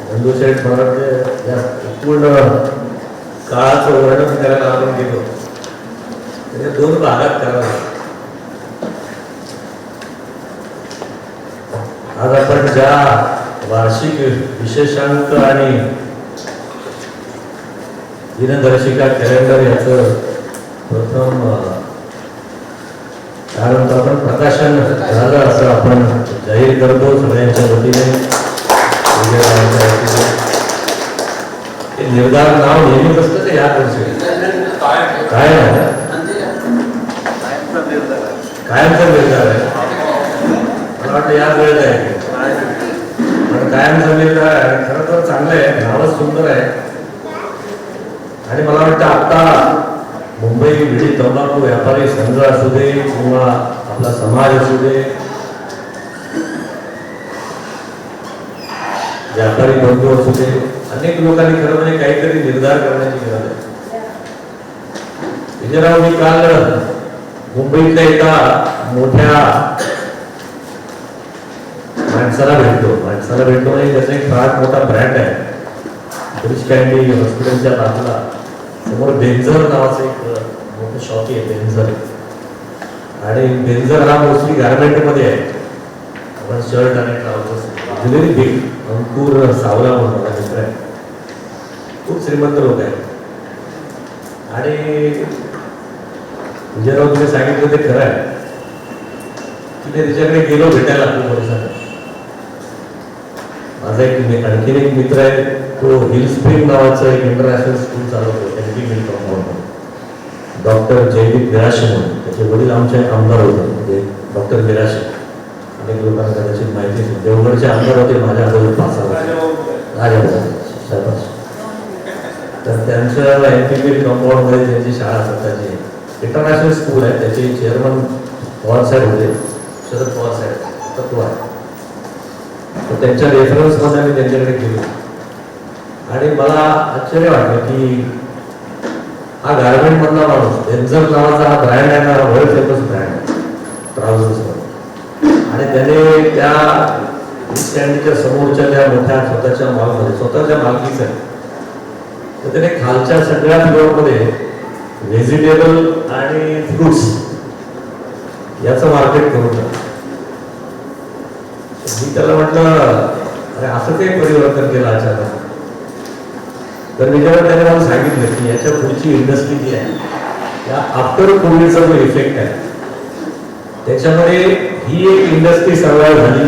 बंधुशेठ मला वाटते या पूर्ण काळाचं वर्णन करायला आपण गेलो त्याच्या 2 भागात करावं. आज आपण ज्या वार्षिक विशेषांक आणि दिनदर्शिका कॅलेंडर याचं प्रथम कारण आपण प्रकाशन झालं असं आपण जाहीर करतो सगळ्यांच्या वतीने. निर्धार नाव नेहमीच असतं ते या वर्षी काय कायमचा निर्धार आहे. मला वाटतं या वेळेला आहे पण कायमचा निर्धार आहे. खरं तर चांगलं आहे नावच सुंदर आहे. आणि मला वाटतं आता मुंबई विडी तंबाखू व्यापारी संघ असू दे किंवा आपला समाज असू दे व्यापारी बंधू असू दे अनेक लोकांनी खरं म्हणजे काहीतरी निर्धार करण्याची गरज आहे. विजयराव मी काल मुंबईतल्या एका मोठ्या माणसाला भेटतो म्हणजे त्याचा एक फार मोठा ब्रँड आहे. ब्रिज कॅन्डी हॉस्पिटलच्या बाजूला समोर बेंझर नावाचं एक मोठं शॉप आहे बेंझर. आणि बेंझर हा मोस्टली गार्मेंटमध्ये आहे. आपण शर्ट आणि ट्राउझर्स व्हेरी बिग अंकुर सावला म्हणून मित्र आहे. खूप श्रीमंत लोक आहेत. आणि विजयराव तुम्ही सांगितलं ते खरं आहे की ते तिच्याकडे गेलो भेटायला खूप वर्षाला. माझा एक आणखीन एक मित्र आहे तो हिल स्प्रिंग नावाचं एक इंटरनॅशनल स्कूल चालवतो एमपी डॉक्टर जयदीप बिराशे म्हणून. त्याचे वडील आमचे आमदार होते म्हणजे डॉक्टर बिराशे. अनेक लोकांना कदाचित माहिती आहे देवगडचे आमदार होते माझ्या अगोदर 5 वर्ष. तर त्यांचं एमपी कंपाऊंडमध्ये त्यांची शाळा स्वतःची इंटरनॅशनल स्कूल आहे. त्याचे चेअरमन पवार साहेब होते शरद पवार साहेब तर तो आहे. तर त्यांच्या रेफरन्समध्ये मी त्यांच्याकडे गेलो आणि मला आश्चर्य वाटलं की हा गार्मेंट मधला माणूस डेन्झर नावाचा हा ब्रँड आहे ना, वर्ल्ड फेमस ब्रँड आहे ट्राउझर्सवर, आणि त्याने त्या कॅन्डीच्या समोरच्या त्या मोठ्या स्वतःच्या मॉलमध्ये स्वतःच्या मालकीचं आहे, तर त्याने खालच्या सगळ्या फ्लोअरमध्ये व्हेजिटेबल आणि फ्रुट्स याचं मार्केट करून टाकलं. मी त्याला म्हटलं अरे असं काही परिवर्तन केलं अचानक. तर मी जेव्हा त्याने मला सांगितलं की याच्या पुढची इंडस्ट्री जी आहे या आफ्टर कोविडचा जो इफेक्ट आहे त्याच्यामध्ये ही एक इंडस्ट्री सर्वाइव्ह झाली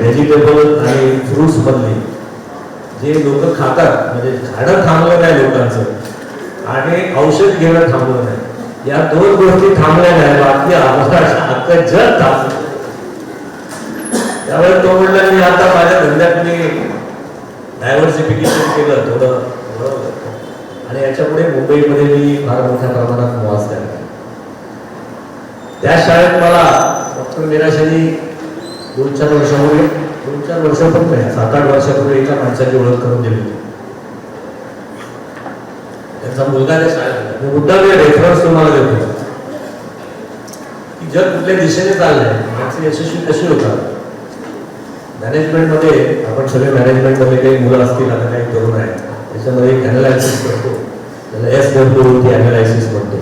व्हेजिटेबल आणि फ्रुट्स मधली, जे लोक खातात, म्हणजे झाडं थांबलं नाही लोकांचं आणि औषध घेणं थांबलं नाही, या दोन गोष्टी थांबल्या नाही, बाकी अख्खं जग थांबलं. त्यामुळे तो म्हणला मी आता माझ्या धंद्यात मी डायव्हर्सिफिकेशन केलं थोडं, आणि याच्यापुढे मुंबईमध्ये मी फार मोठ्या प्रमाणात निवास केला. त्या शाळेत मला डॉक्टर मीराशांनी 2-4 वर्षापूर्वी, 2-4 वर्षापूर्वी नाही 7-8 वर्षापूर्वी एका माणसाची ओळख करून दिली होती. त्यांचा मुलगा त्या शाळेत, मुद्दा मी रेफरन्स तुम्हाला देतो की जग कुठल्या दिशेने चाललंय, माणसं यशस्वी कशी होतात. मॅनेजमेंटमध्ये आपण सगळे मॅनेजमेंटमध्ये काही मुलं असतील, आता काही तरुण आहेत, त्याच्यामध्ये एक अॅनालायसिस करतो, त्याला SWOT अॅनालायसिस म्हणतो.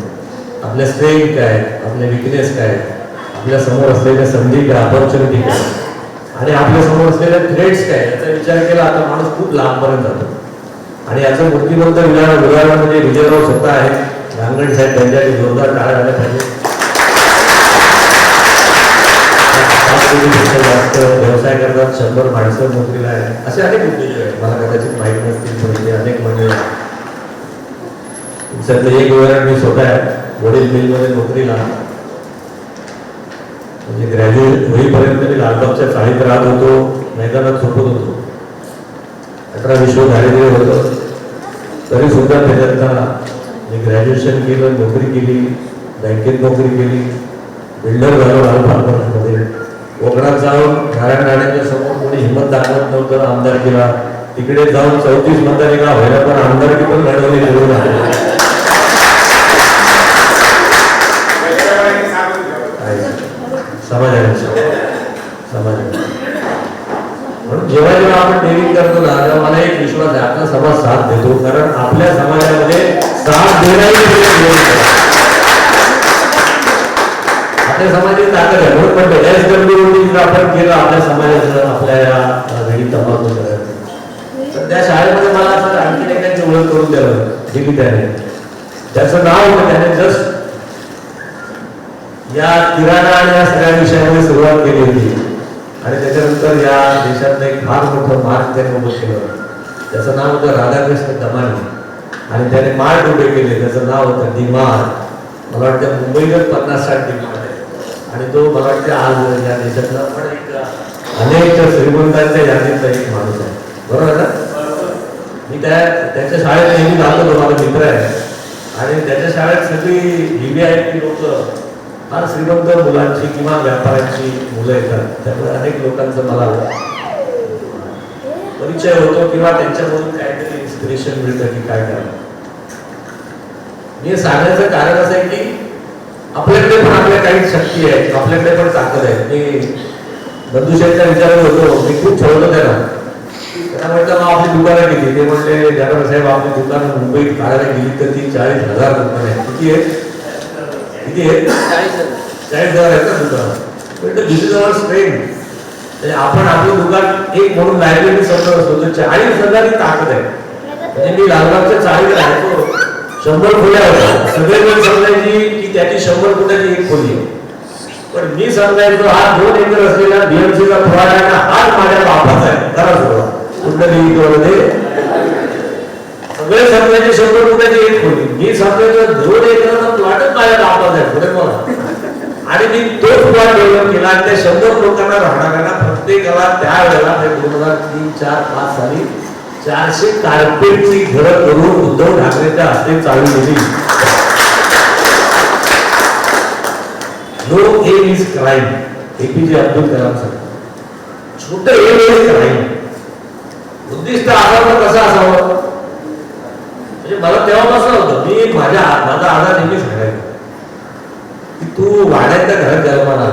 आपल्या स्ट्रेंथ काय, आपले विकनेस काय, आपल्या समोर असलेल्या संधी काय, ऑपॉर्च्युनिटी काय, आणि आपल्या समोर असलेल्या थ्रेट्स काय, याचा विचार केला आता माणूस खूप लांबपर्यंत जातो. आणि याचं मूर्तिमंत उदाहरण म्हणजे विजयराव स्वतः आहे, रांगण साहेब, त्यांच्याकडे जोरदार टाळ्या झाल्या पाहिजे. जास्त व्यवसाय करतात, 100 माणसं नोकरीला आहे, असे अनेक उद्योजक आहेत, मला कदाचित माहीत नसतील पण ते अनेक मंडळी आहेत. त्यातलं एक उदाहरण मी स्वतः आहे, वडील मिलमध्ये नोकरीला, म्हणजे ग्रॅज्युएट होईपर्यंत मी लालबागच्या चाळीत राहत होतो, मैदानात झोपत होतो, 18-20 दारिद्र्य होतं, तरी सुद्धा त्याच्यातनं मी ग्रॅज्युएशन केलं, नोकरी केली, बँकेत नोकरी केली, बिल्डर झालो लालबागमध्ये. कोकणात जाऊन नारायण राणेंच्या समोर कोणी हिंमत दाखवत नव्हतं आमदारकीला, तिकडे जाऊन 34 मतदारिका व्हायला पण आमदारकी पण लढवली निवडून आली. समाज म्हणून जेव्हा जेव्हा आपण डेअरिंग करतो ना, तेव्हा मला एक विश्वास आहे आपला समाज साथ देतो, कारण आपल्या समाजामध्ये साथ देणारी आपल्या समाजाची ताकद आहे. म्हणून म्हणतो SWOT जर आपण केलं आपल्या समाजाचं, आपल्या या घरी तंबाखू करायचं, तर त्या शाळेमध्ये मला असं आणखी एकाची ओळख करून द्यावं दिली त्याने. त्याचं नाव होतं, त्याने जस्ट या किराणा आणि या सगळ्या विषयामध्ये सुरुवात केली होती, आणि त्याच्यानंतर या देशातलं एक फार मोठं मार्ग त्याने उभं केलं. त्याचं नाव होतं राधाकृष्ण दमानी, आणि त्याने मार्ग उभे केले, त्याचं नाव होतं डी-मार्ट. मला वाटतं मुंबईतच 50-60 डी-मार्ट आहे, आणि तो मला वाटतं आज या देशातला पण एक अनेक श्रीमंतांच्या यादीतला एक माणूस आहे, बरोबर ना. मी त्याच्या शाळेत नेहमी जातो, तो माझा मित्र आहे, आणि त्याच्या शाळेत सगळी VVIP लोक, फार श्रीमंत मुलांची किंवा व्यापाऱ्यांची मुलं येतात, त्यामुळे अनेक लोकांचा मला परिचय होतो किंवा त्यांच्यामधून काहीतरी इन्स्पिरेशन मिळतं की काय करावं. मी सांगण्याचं कारण असं आहे की आपल्याकडे पण आपल्या काही शक्ती आहे, आपल्याकडे पण ताकद आहे. मी बंधुशाहीच्या विचारात होतो, मी खूप ठेवलं त्यांना म्हटलं मग आपली दुकानं किती, ते म्हणले जाधव साहेब आपली दुकानं मुंबईत काढायला गेली तर ती 40,000 दुकानं आहेत. किती आहे? 40,000 आहेत ना दुकान. दिस इज अवर स्ट्रेंथ. आपण आपलं दुकान एक म्हणून लायब्ररी समजत असतो तर 40,000 ही ताकद आहे. म्हणजे मी लालबागच्या चाळीत राहतो, 100 खोल्या होत्या, सगळे जण समजायची की त्याची 100 फुटाची एक खोली आहे, पण मी समजायचो हा 2 एकर असलेला BMCचा फवारा आहे ना, हाच माझ्या बापाचा आहे. खरा सुरुवात कुंडली सगळे समजायचे 100 फुटाची एक खोली, मी समजायचो 2 एकराचा प्लॉटच माझ्या बापाचा आहे. पुढे मला आणि मी तोच प्लॉट डेव्हलप केला, आणि त्या 100 लोकांना राहणाऱ्यांना प्रत्येकाला त्यावेळेला 2003, 4, 5 साली 400 कार्पेटची घरं करून उद्धव ठाकरेच्या हस्ते चालू केली. No aim is crime, APJ Abdul Kalam saheb. शुद्ध एवढेच नाही. उद्दिष्ट असावं कसं असावं म्हणजे मला तेव्हापासून होतं. मी माझा आधार नेहमी सांगायचं की तू वाड्याच्या घरात जन्माला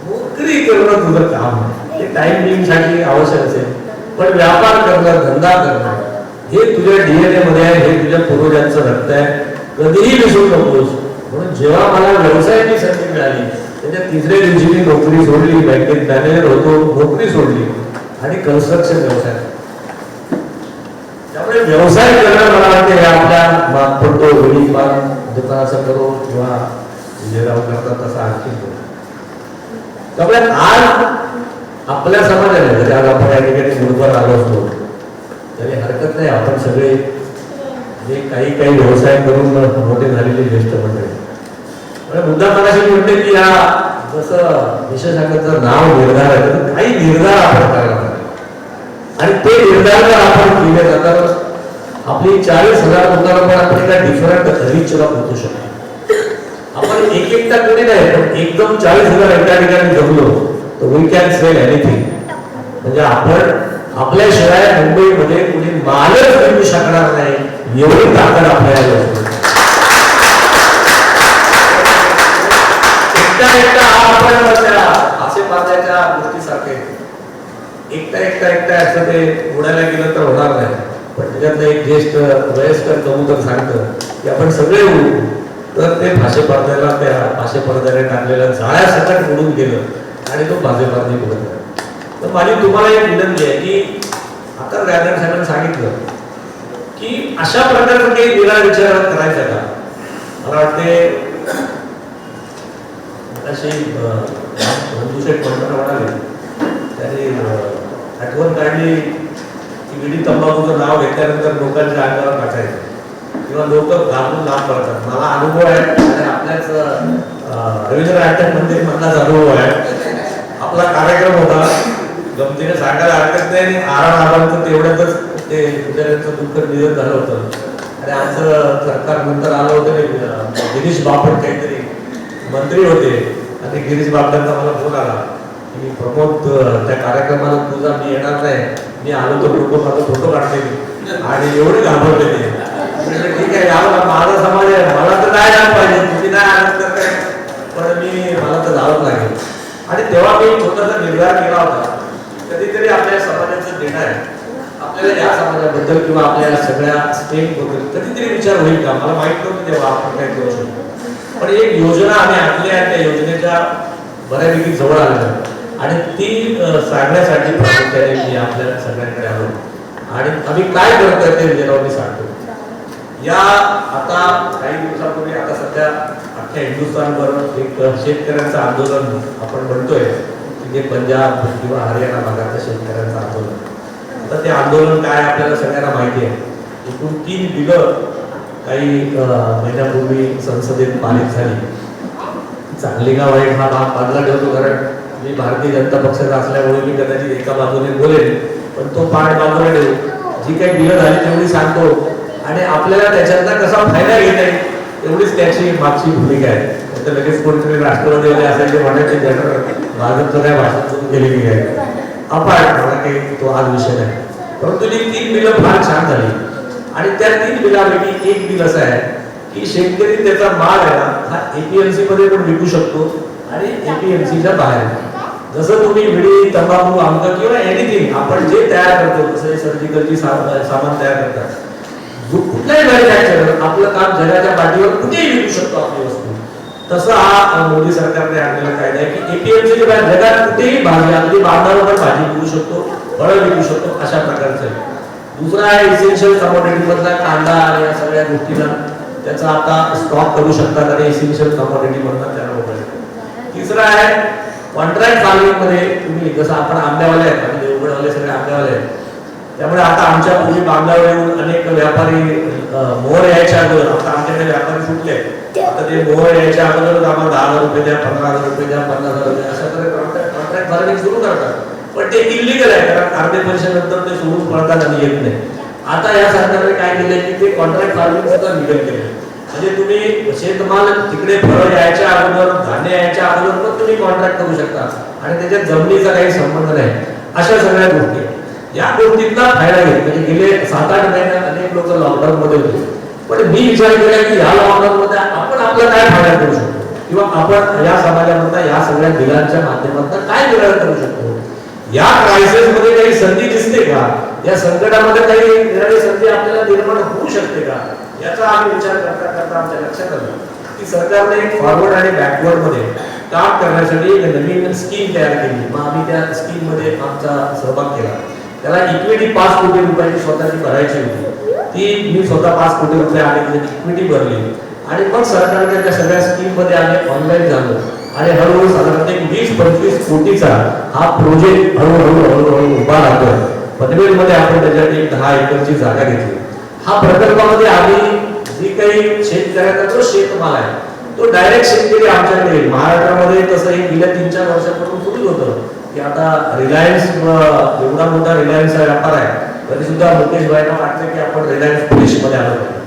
नोकरी करणं तुझं काम आहे. ते टाइम बिंग साठी आवश्यक असेल, पण व्यापार करणं, धंदा करणं हे तुझ्या डीएनए मध्ये आहे, हे तुझ्या पूर्वजांचं रक्त आहे. कधीही विसरू नकोस. म्हणून जेव्हा मला व्यवसायाची संधी मिळाली त्याच्या तिसऱ्या दिवशी मी नोकरी सोडली. बँकेत मॅनेजर होतो, नोकरी सोडली आणि कन्स्ट्रक्शन व्यवसाय. त्यामुळे व्यवसाय करणं मला वाटतं हे आपल्या मागपडतो गरीबान दुकानाचं करो किंवा विजयराव करतात तसा आणखी करू. त्यामुळे आज आपल्या समाजाने जरी आज आपण या ठिकाणी गुरुद्वार आलो असतो तरी हरकत नाही. आपण सगळे जे काही व्यवसाय करून मोठे झालेले ज्येष्ठ मंडळी. मुद्दा मगाशी म्हणते की या जसं विशेषांचं नाव निर्धार आहे तर काही निर्धार आपण करायला पाहिजे आणि ते निर्धार जर आपण केले जातात आपली 40,000 लोकांना पण आपण एका डिफरंट रीचला पोहोचू शकतो. आपण एकटा कोणी नाही, पण एकदम 40,000 एका ठिकाणी जमलो तर वी कॅन सेल एनिथिंग. म्हणजे आपण आपल्याशिवाय मुंबईमध्ये कुणी मालच विकू शकणार नाही एवढी ताकद आपल्याला असते. एकटा आपण आसेपासच्या गोष्टीसारखे एकटा असं ते उडायला गेलं तर होणार नाही. पण त्याच्यातलं एक ज्येष्ठ वयस्कर कबूतर सांगतं की आपण सगळे उडू, तर ते फाशे पडद्याला त्या फाशे पडद्याने टाकलेल्या जाळ्यासकट उडून गेलं आणि तो फाशे पडदे उडत. तर माझी तुम्हाला एक विनंती आहे की आता राजन साहेबांनी सांगितलं की अशा प्रकारचं काही निराळ विचार करायचा का. मला वाटते अशी बंधुशेठ म्हणताना म्हणाले त्याने आठवण काढली की विडी तंबाखूचं नाव घेतल्यानंतर लोकांच्या अंगावर टाकायचं किंवा लोक घाबरून लांब पडतात. मला अनुभव आहे आणि आपल्याच रवींद्र नाटक मंदिर मधलाच अनुभव आहे. आपला कार्यक्रम होता, गमतीने सांगायला हरकत नाही आणि आराम तेवढ्यातच ते गुजरांचं दुःख निधन झालं होतं आणि आमचं सरकार नंतर आलं होतं. गिरीश बापट काहीतरी मंत्री होते आणि गिरीश बापटांचा मला फोन आला की प्रमोद त्या कार्यक्रमाला तुझा मी येणार नाही, मी आलो तर लोक माझा फोटो काढते आणि एवढे घाबरले ते. ठीक आहे यावं, माझा समाज आहे, मला तर नाही जायला पाहिजे, तुम्ही नाही आलात तर काय, पण मला तर जावंच लागेल. आणि तेव्हा मी छोटासा निर्धार केला होता कधीतरी आपल्या समाजाचं देणं आहे, आपल्याला या समाजाबद्दल किंवा आपल्या सगळ्या स्टेट बद्दल कधीतरी विचार होईल का. मला माहित नव्हतं तेव्हा आपण काय करू शकतो, पण एक योजना आम्ही आखली आहे. त्या योजनेच्या बऱ्यापैकी जवळ आलेलं आणि ती सांगण्यासाठी प्रामुख्याने मी आपल्या सगळ्यांकडे आलो आणि आम्ही काय करतोय ते विजयराव मी सांगतो. या आता काही दिवसापूर्वी आता सध्या अख्ख्या हिंदुस्थानभर एक शेतकऱ्यांचं आंदोलन आपण म्हणतोय की जे पंजाब किंवा हरियाणा भागातल्या शेतकऱ्यांचं आंदोलन. आता ते आंदोलन काय आपल्याला सगळ्यांना माहिती आहे. एकूण 3 बिलं काही महिन्यापूर्वी संसदेत पारित झाली. चांगली का वाईट हा भाग बाजूला ठेवतो, कारण मी भारतीय जनता पक्षाचा असल्यामुळे मी कदाचित एका बाजूने बोलेन, पण तो पाठ बाजूला ठेवू. जी काही बिलं झाली तेवढी सांगतो आणि आपल्याला त्याच्यातला कसा फायदा घेता येईल एवढीच त्याची मागची भूमिका आहे. तर लगेच कोणतरी राष्ट्रवादीवाले असायचे म्हणायचे जनरल भाजपचं काय भाषण सुरू केलेली आहे अपार्ट, मला काही तो आज विषय नाही. परंतु जी 3 बिलं फार छान झाली आणि त्या 3 बिलापैकी एक बिल असं आहे की शेतकरी त्याचा माल आहे ना हा एपीएमसी मध्ये पण विकू शकतो आणि एपीएमसीच्या बाहेर. जसं तुम्ही विडी तंबाखू आंब किंवा एनिथिंग आपण जे तयार करतो, जसं सर्जिकलची सामान तयार करतात, कुठल्याही मॅन्युफॅक्चरर आपलं काम जगाच्या पाठीवर कुठेही विकू शकतो आपली वस्तू. तसं हा मोदी सरकारने आणलेला कायदा आहे की एपीएमसीच्या बाहेर जगात कुठेही भाजी, अगदी बांधावर पण भाजी विकू शकतो, फळं विकू शकतो, अशा प्रकारचं आहे. दुसरा आहे इसेन्शियल कमोडिटी मधला कांदा आणि या सगळ्या गोष्टीला त्याचा आता स्टॉक करू शकतात आणि इसेन्शियल कमोडिटी मधला त्याला वगैरे. तिसरा आहे कॉन्ट्रॅक्ट फार्मिंग मध्ये तुम्ही जसं आपण आंब्यावाले आहेत आणि देवगडवाले सगळे आंब्यावाले आहेत, त्यामुळे आता आमच्या पूर्वी बांधावर येऊन अनेक व्यापारी मोहर यायच्या अगोदर, आता आमच्याकडे व्यापारी सुटले, आता ते मोहर यायच्या अगोदर आम्हाला 10,000 रुपये द्या, 15,000 रुपये द्या, 50,000 रुपये अशा प्रकारे कॉन्ट्रॅक्ट फार्मिंग सुरू करतात. पण ते इलिगल आहे, कारण अर्धे पैशानंतर ते सोडून पडतात आणि येत नाही. आता या सरकारने काय केलंय की ते कॉन्ट्रॅक्ट फार्मिंग सुद्धा निगल केले. म्हणजे तुम्ही शेतमाल तिकडे फळं यायच्या अगोदर, धान्य यायच्या अगोदर पण तुम्ही कॉन्ट्रॅक्ट करू शकता आणि त्याच्यात जमिनीचा काही संबंध नाही. अशा सगळ्या गोष्टी आहेत. या गोष्टींना फायदा घेत म्हणजे गेले 7-8 महिने अनेक लोक लॉकडाऊन मध्ये होते, पण मी विचार केला की या लॉकडाऊन मध्ये आपण आपला काय फायदा करू शकतो किंवा आपण या समाजामधला या सगळ्या बिलांच्या माध्यमातून काय निर्णय करू शकतो. या क्रायसिस मध्ये काही संधी दिसते का, या संकटामध्ये काही निर्णय संधी आपल्याला निर्माण होऊ शकते का, याचा आम्ही विचार करता करता आमच्या लक्षात आलं की सरकारने एक फॉरवर्ड आणि बॅकवर्ड मध्ये काम करण्यासाठी एक नवीन स्कीम तयार केली. मग आम्ही त्या स्कीम मध्ये आमचा सहभाग केला. त्याला इक्विटी 5 कोटी रुपयाची स्वतःची भरायची होती. ती मी स्वतः 5 कोटी रुपये आणि इक्विटी भरली आणि मग सरकारने त्या सगळ्या स्कीम मध्ये आम्ही ऑनलाईन झालो आणि हळूहळू साधारणतः 20-25 कोटीचा हा प्रोजेक्ट हळूहळू उभा राहतोय. पनवेलमध्ये आपण त्याच्यासाठी 10 एकरची जागा घेतली. हा प्रकल्पामध्ये आम्ही जी काही शेतकऱ्याचा जो शेतमाल आहे तो डायरेक्ट शेतकरी आमच्याकडे येईल. महाराष्ट्रामध्ये तसं हे गेल्या 3-4 वर्षापासून सुरूच होतं की आता रिलायन्स एवढा मोठा रिलायन्सचा व्यापार आहे तरी सुद्धा मुकेश भाईंना वाटतं की आपण रिलायन्स पुलिसमध्ये आलो पाहिजे.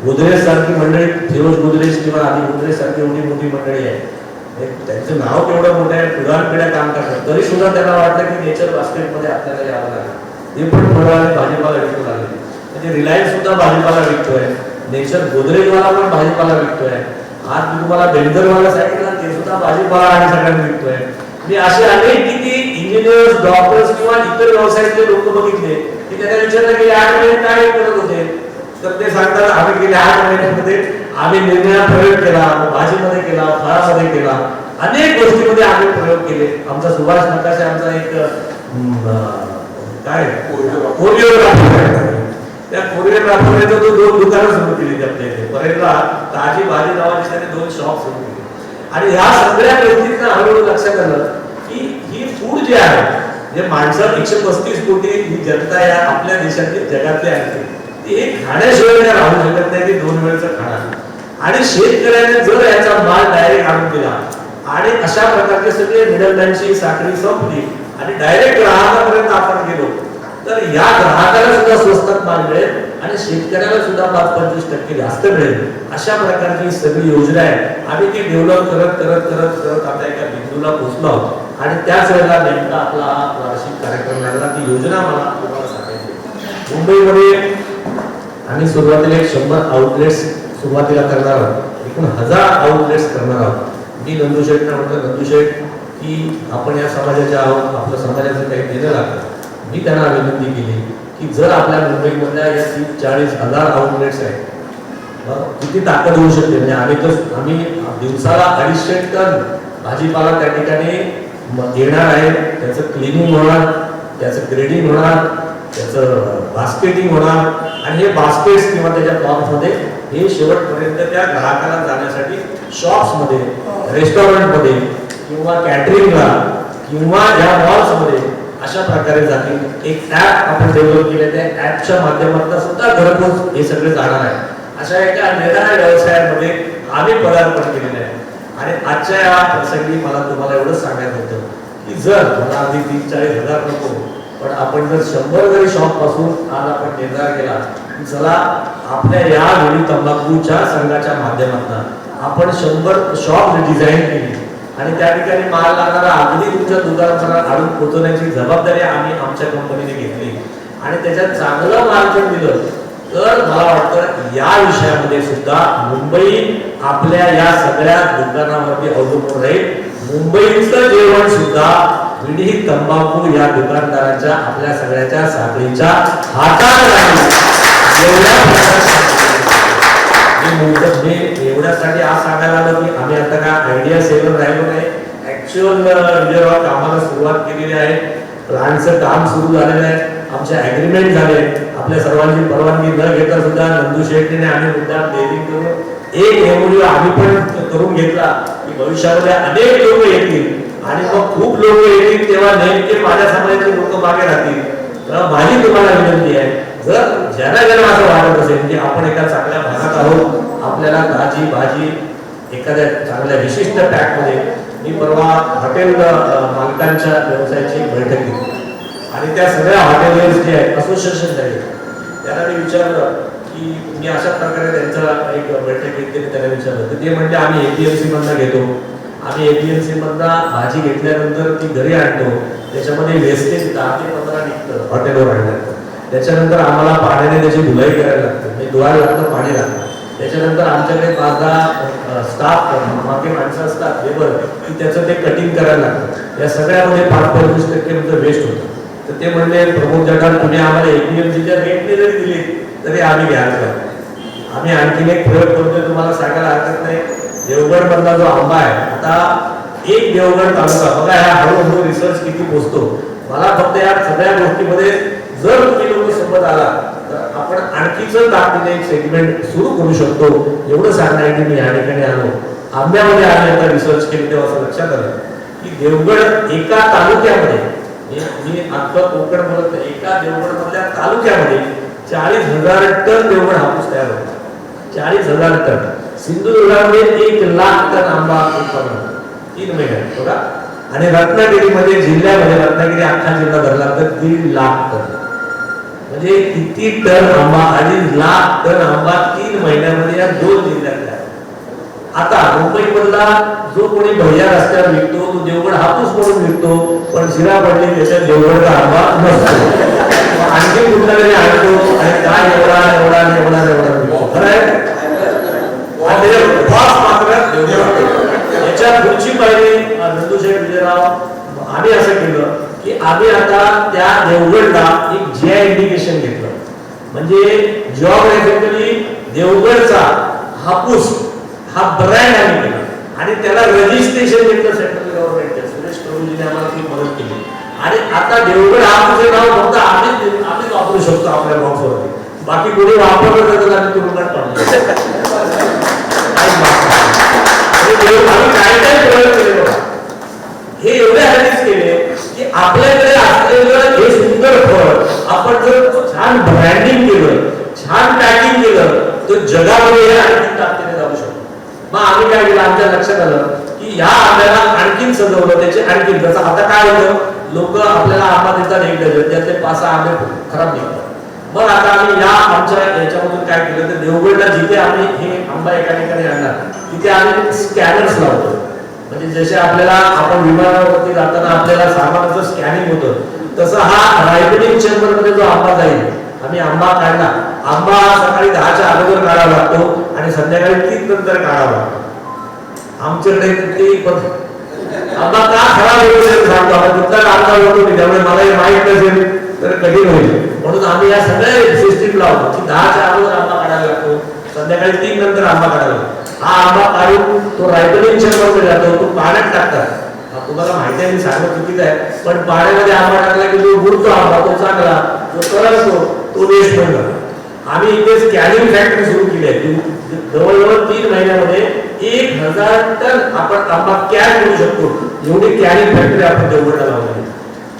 गोदरेज सारखी मंडळी, फिरोज गोदरेज किंवा आधी गोदरेज सारखी एवढी मोठी मंडळी आहे, त्यांचं नाव केवढं मोठं आहे, पिढ्या काम करतात, तरी सुद्धा त्यांना वाटतं की नेचर बास्केटमध्ये आपल्याला यावं लागेल. ते पण फळाने भाजीपाला विकू लागले. म्हणजे रिलायन्स सुद्धा भाजीपाला विकतोय, नेचर गोदरेजवाला पण भाजीपाला विकतोय. आज मी तुम्हाला बेंदरवाला सांगितलं ते सुद्धा भाजीपाला आणि सगळ्यांना विकतोय. मी असे अनेक किती इंजिनियर्स, डॉक्टर्स किंवा इतर व्यवसायातले लोक बघितले की त्यांना विचारलं गेले 8 महिने काय करत होते, तर ते सांगतात आम्ही गेल्या 8 महिन्यामध्ये आम्ही निर्णयात प्रयोग केला, भाजीमध्ये केला, फळामध्ये केला, अनेक गोष्टीमध्ये आम्ही प्रयोग केले. आमचा सुभाष नकाशे आमचा एक काय कोरिओग्राफर आहे, त्या कोरिओग्राफरने तो 2 दुकानं सुरू केली आपल्या इथे. परेलला ताजी भाजी नावाची त्याने 2 शॉप सुरू केले. आणि ह्या सगळ्या गोष्टींना हळूहळू लक्षात आलं की ही फूड जे आहे, जे माणसं 135 कोटी ही जनता या आपल्या देशातली जगातली आहे ती हे खाण्याशिवाय काय राहू शकत नाही, ती 2 वेळचं खाणार. आणि शेतकऱ्याने जर याचा माल डायरेक्ट आणून दिला आणि अशा प्रकारचे सगळे मिडलमॅनची साखळी संपली आणि डायरेक्ट ग्राहकापर्यंत आपण गेलो तर या ग्राहकाला सुद्धा स्वस्तात माल मिळेल आणि शेतकऱ्याला सुद्धा 5-25% जास्त मिळेल. अशा प्रकारची सगळी योजना आहे. आम्ही ती डेव्हलप करत करत करत करत आता एका बिंदूला पोहोचलो आहोत आणि त्याच वेळेला नेमका आपला हा वार्षिक कार्यक्रम लागला. ती योजना मला तुम्हाला सांगायची. मुंबईमध्ये आम्ही सुरुवातीला 100 आउटलेट्स सुरुवातीला करणार आहोत, एकूण 1000 आउटलेट्स करणार आहोत. मी नंदू शेठना म्हटलं, नंदू शेठ की आपण या समाजाचे आहोत, आपल्या समाजाचं काही देणं लागतं. मी त्यांना विनंती केली की जर आपल्या मुंबईमधल्या या 30-40,000 आउटलेट्स आहेत किती ताकद होऊ शकते. म्हणजे आम्ही दिवसाला 250 टन भाजीपाला त्या ठिकाणी येणार आहे. त्याचं क्लिनिंग होणार, त्याचं ग्रेडिंग होणार, त्याचं बास्केटिंग होणार आणि हे बास्केट्स किंवा त्याच्या बॉक्समध्ये हे शेवटपर्यंत त्या ग्राहकाला जाण्यासाठी शॉप्समध्ये, रेस्टॉरंटमध्ये किंवा कॅटरिंगला किंवा या मॉल्समध्ये अशा प्रकारे जातील. एक ऍप आपण डेव्हलप केले, त्या ऍपच्या माध्यमातून सुद्धा घरपोच हे सगळे जाणार आहे. अशा एका निराळ्या व्यवसायामध्ये आम्ही पदार्पण केलेले आहे. आणि आजच्या या प्रसंगी मला तुम्हाला एवढंच सांगायचं होतं की जर मला आधी 30-40,000 नको, पण आपण जर 100 जरी शॉप पासून आज आपण निर्धार केला की चला आपल्या या वेळी तंबाखूच्या संघाच्या माध्यमातून आपण 100 शॉप डिझाईन केली आणि त्या ठिकाणी माल लागणारा अगदी तुमच्या दुकानापर्यंत आणून पोहोचवण्याची जबाबदारी आम्ही आमच्या कंपनीने घेतली आणि त्याच्यात चांगलं मार्जिन दिलं तर मला वाटतं या विषयामध्ये सुद्धा मुंबई आपल्या या सगळ्या दुकानावरती अवलंबून राहील. मुंबईचं जेवण सुद्धा विडी तंबाखू या दुकानदारांच्या आपल्या सगळ्याच्या साखळीच्या हातात राहील. एवढ्यासाठी आज सांगायला आलं की आम्ही आता काय आयडिया सेवन राहिलो नाही, ऍक्च्युअल रिजर्व कामाला सुरुवात केलेली आहे. प्लांटचं काम सुरू झालेलं आहे, आमचे अग्रीमेंट झाले. आपल्या सर्वांची परवानगी न घेता सुद्धा नंदू शेट्टीने आम्ही मुद्दाम डेअरिंग करून एक एमओयू आम्ही पण करून घेतला की भविष्यामध्ये अनेक लोक येतील आणि मग खूप लोक येतील तेव्हा नेमके माझ्या समाजाचे लोक मागे राहतील. तर माझी तुम्हाला विनंती आहे, जर ज्यांना असं वाटत असेल की आपण एका चांगल्या भागात आहोत, आपल्याला ताजी भाजी एखाद्या चांगल्या विशिष्ट पॅकमध्ये, मी परवा हॉटेल मालकांच्या व्यवसायाची बैठक घेतली आणि त्या सगळ्या हॉटेल जे आहेत असोसिएशन झाले त्यांना मी विचारलं की मी अशा प्रकारे त्यांचा एक बैठक घेतली. त्यांना विचारलं तर ते म्हणजे आम्ही APMC मधनं घेतो, आम्ही APMC मधनं भाजी घेतल्यानंतर ती घरी आणतो, त्याच्यामध्ये वेस्टेज 10 ते 15 निघतं हॉटेलवर आणलं. त्याच्यानंतर आम्हाला पाण्याने त्याची धुलाई करायला लागते, म्हणजे धुवायला लागतं, पाणी लागतं. त्याच्यानंतर आमच्याकडे 5-10 स्टाफ मागे माणसं असतात लेबर, की त्याचं ते कटिंग करायला लागतं. या सगळ्यामध्ये 5-25% तुमचं वेस्ट होतं. तर ते म्हणले प्रमोद जठार तुम्ही आम्हाला APMCच्या रेटने जरी दिली तरी आम्ही घ्याल का. आम्ही आणखीन एक प्रयोग करतोय, तुम्हाला सांगायला हरकत नाही. देवगड मधला जो आंबा आहे, आता एक देवगड तालुका बघा, ह्या हळूहळू रिसर्च किती पोचतो. मला फक्त या सगळ्या गोष्टीमध्ये जर तुम्ही लोक सोबत आला तर आपण आणखीच ताकदीने एक सेगमेंट सुरू करू शकतो. एवढं सांगण्यासाठी मी या ठिकाणी आलो. आंब्यामध्ये आम्ही आता रिसर्च केली तेव्हा असं लक्षात आलं की देवगड एका तालुक्यामध्ये, मी अख्खं कोकण बोलत नाही, एका देवगड मधल्या तालुक्यामध्ये 40,000 टन देवगड हापूस तयार होतो. 40,000 टन. सिंधुदुर्गामध्ये 1,00,000 टन आंबा उत्पादन 3 महिन्यात बघा. आणि रत्नागिरीमध्ये, जिल्ह्यामध्ये, रत्नागिरी अख्खा जिल्हा धरला तर 1,50,000 टन. म्हणजे किती टन आंबा, 2,50,000 टन आंबा 3 महिन्यामध्ये या 2 जिल्ह्यातल्या. आता मुंबई मधला जो कोणी भैया रस्त्यावर विकतो तो देवगड हापूस म्हणून विकतो, पण शिरा पडली त्याच्यात देवगडचा आंबा नसतो. आणखी कुठला तरी आणतो आणि काय एवढा एवढा एवढा एवढा विकतो. खरं आहे. याच्या पुढची पाहिजे नंदुशेठ विजयराव, आम्ही असं केलं की आम्ही आता त्या देवगडला एक GI इंडिकेशन घेतलं. म्हणजे जिओग्राफिकली देवगडचा हापूस हा ब्रँड आम्ही केला आणि त्याला रजिस्ट्रेशन घेतलं सेंट्रल गव्हर्नमेंटच्या. सुरेश प्रभूजीने आम्हाला ती मदत केली आणि आता देवगड हापूस नाव फक्त आम्हीच वापरू शकतो आपल्या बॉक्सवरती. बाकी कोणी वापरलं तर आम्ही तुरुंगात पाडतो. आम्ही काय काय प्रयोग केले बघा. हे एवढे हॅलीच केले की आपल्याकडे असलेलं हे सुंदर फळ आपण जर छान ब्रँडिंग केलं, छान पॅकिंग केलं तर जगामध्ये आणखी ताकदीने जाऊ शकतो. मग आम्ही काय केलं, आमच्या लक्षात आलं की या आंब्याला आणखीन सजवलं, त्याचे आणखीन. जसं आता काय होतं, लोक आपल्याला आंबा देतात 1 डझन, त्यातले 5-6 आंबे खराब निघतात. मग आता आम्ही या आमच्या याच्यामधून काय केलं तर देवगडला जिथे आम्ही हे आंबा एका ठिकाणी आणणार तिथे आम्ही स्कॅनर्स लावतो. म्हणजे जसे आपल्याला आपण विमानावरती जाताना आपल्याला सामानाचं स्कॅनिंग होतं, तसं हा रायगडिंग चेंबरमध्ये जो आंबा जाईल, आम्ही आंबा काढला, आंबा सकाळी 10च्या अगोदर काढावा लागतो आणि संध्याकाळी 3 नंतर काढावा लागतो. आमच्याकडे ते आंबा का खराब होईल सांगतो, आपण कुठला काढता होतो मी, त्यामुळे मला हे माहीत नसेल तर कठीण होईल. म्हणून आम्ही या सगळ्या सिस्टीम लावतो की 10च्या अगोदर आंबा काढायला लागतो, संध्याकाळी 3 नंतर आंबा काढायला लागतो. हा आंबा काढून तो रायगडिंग चेंबरमध्ये जातो, तो पाण्यात टाकतात. तुम्हाला माहिती आहे, मी सांगत चुकीचं आहे, पण पाण्यामध्ये आंबा टाकला की जो बुडतो आंबा तो चांगला, जो तरसतो तो वेस्ट पण जातो. आम्ही इथे स्कॅनिंग फॅक्टरी सुरू केली आहे. जवळजवळ 3 महिन्यामध्ये 1,000 टन आपण आंबा कॅन करू शकतो, एवढी कॅनिंग फॅक्टरी आपण देवगडला लावली.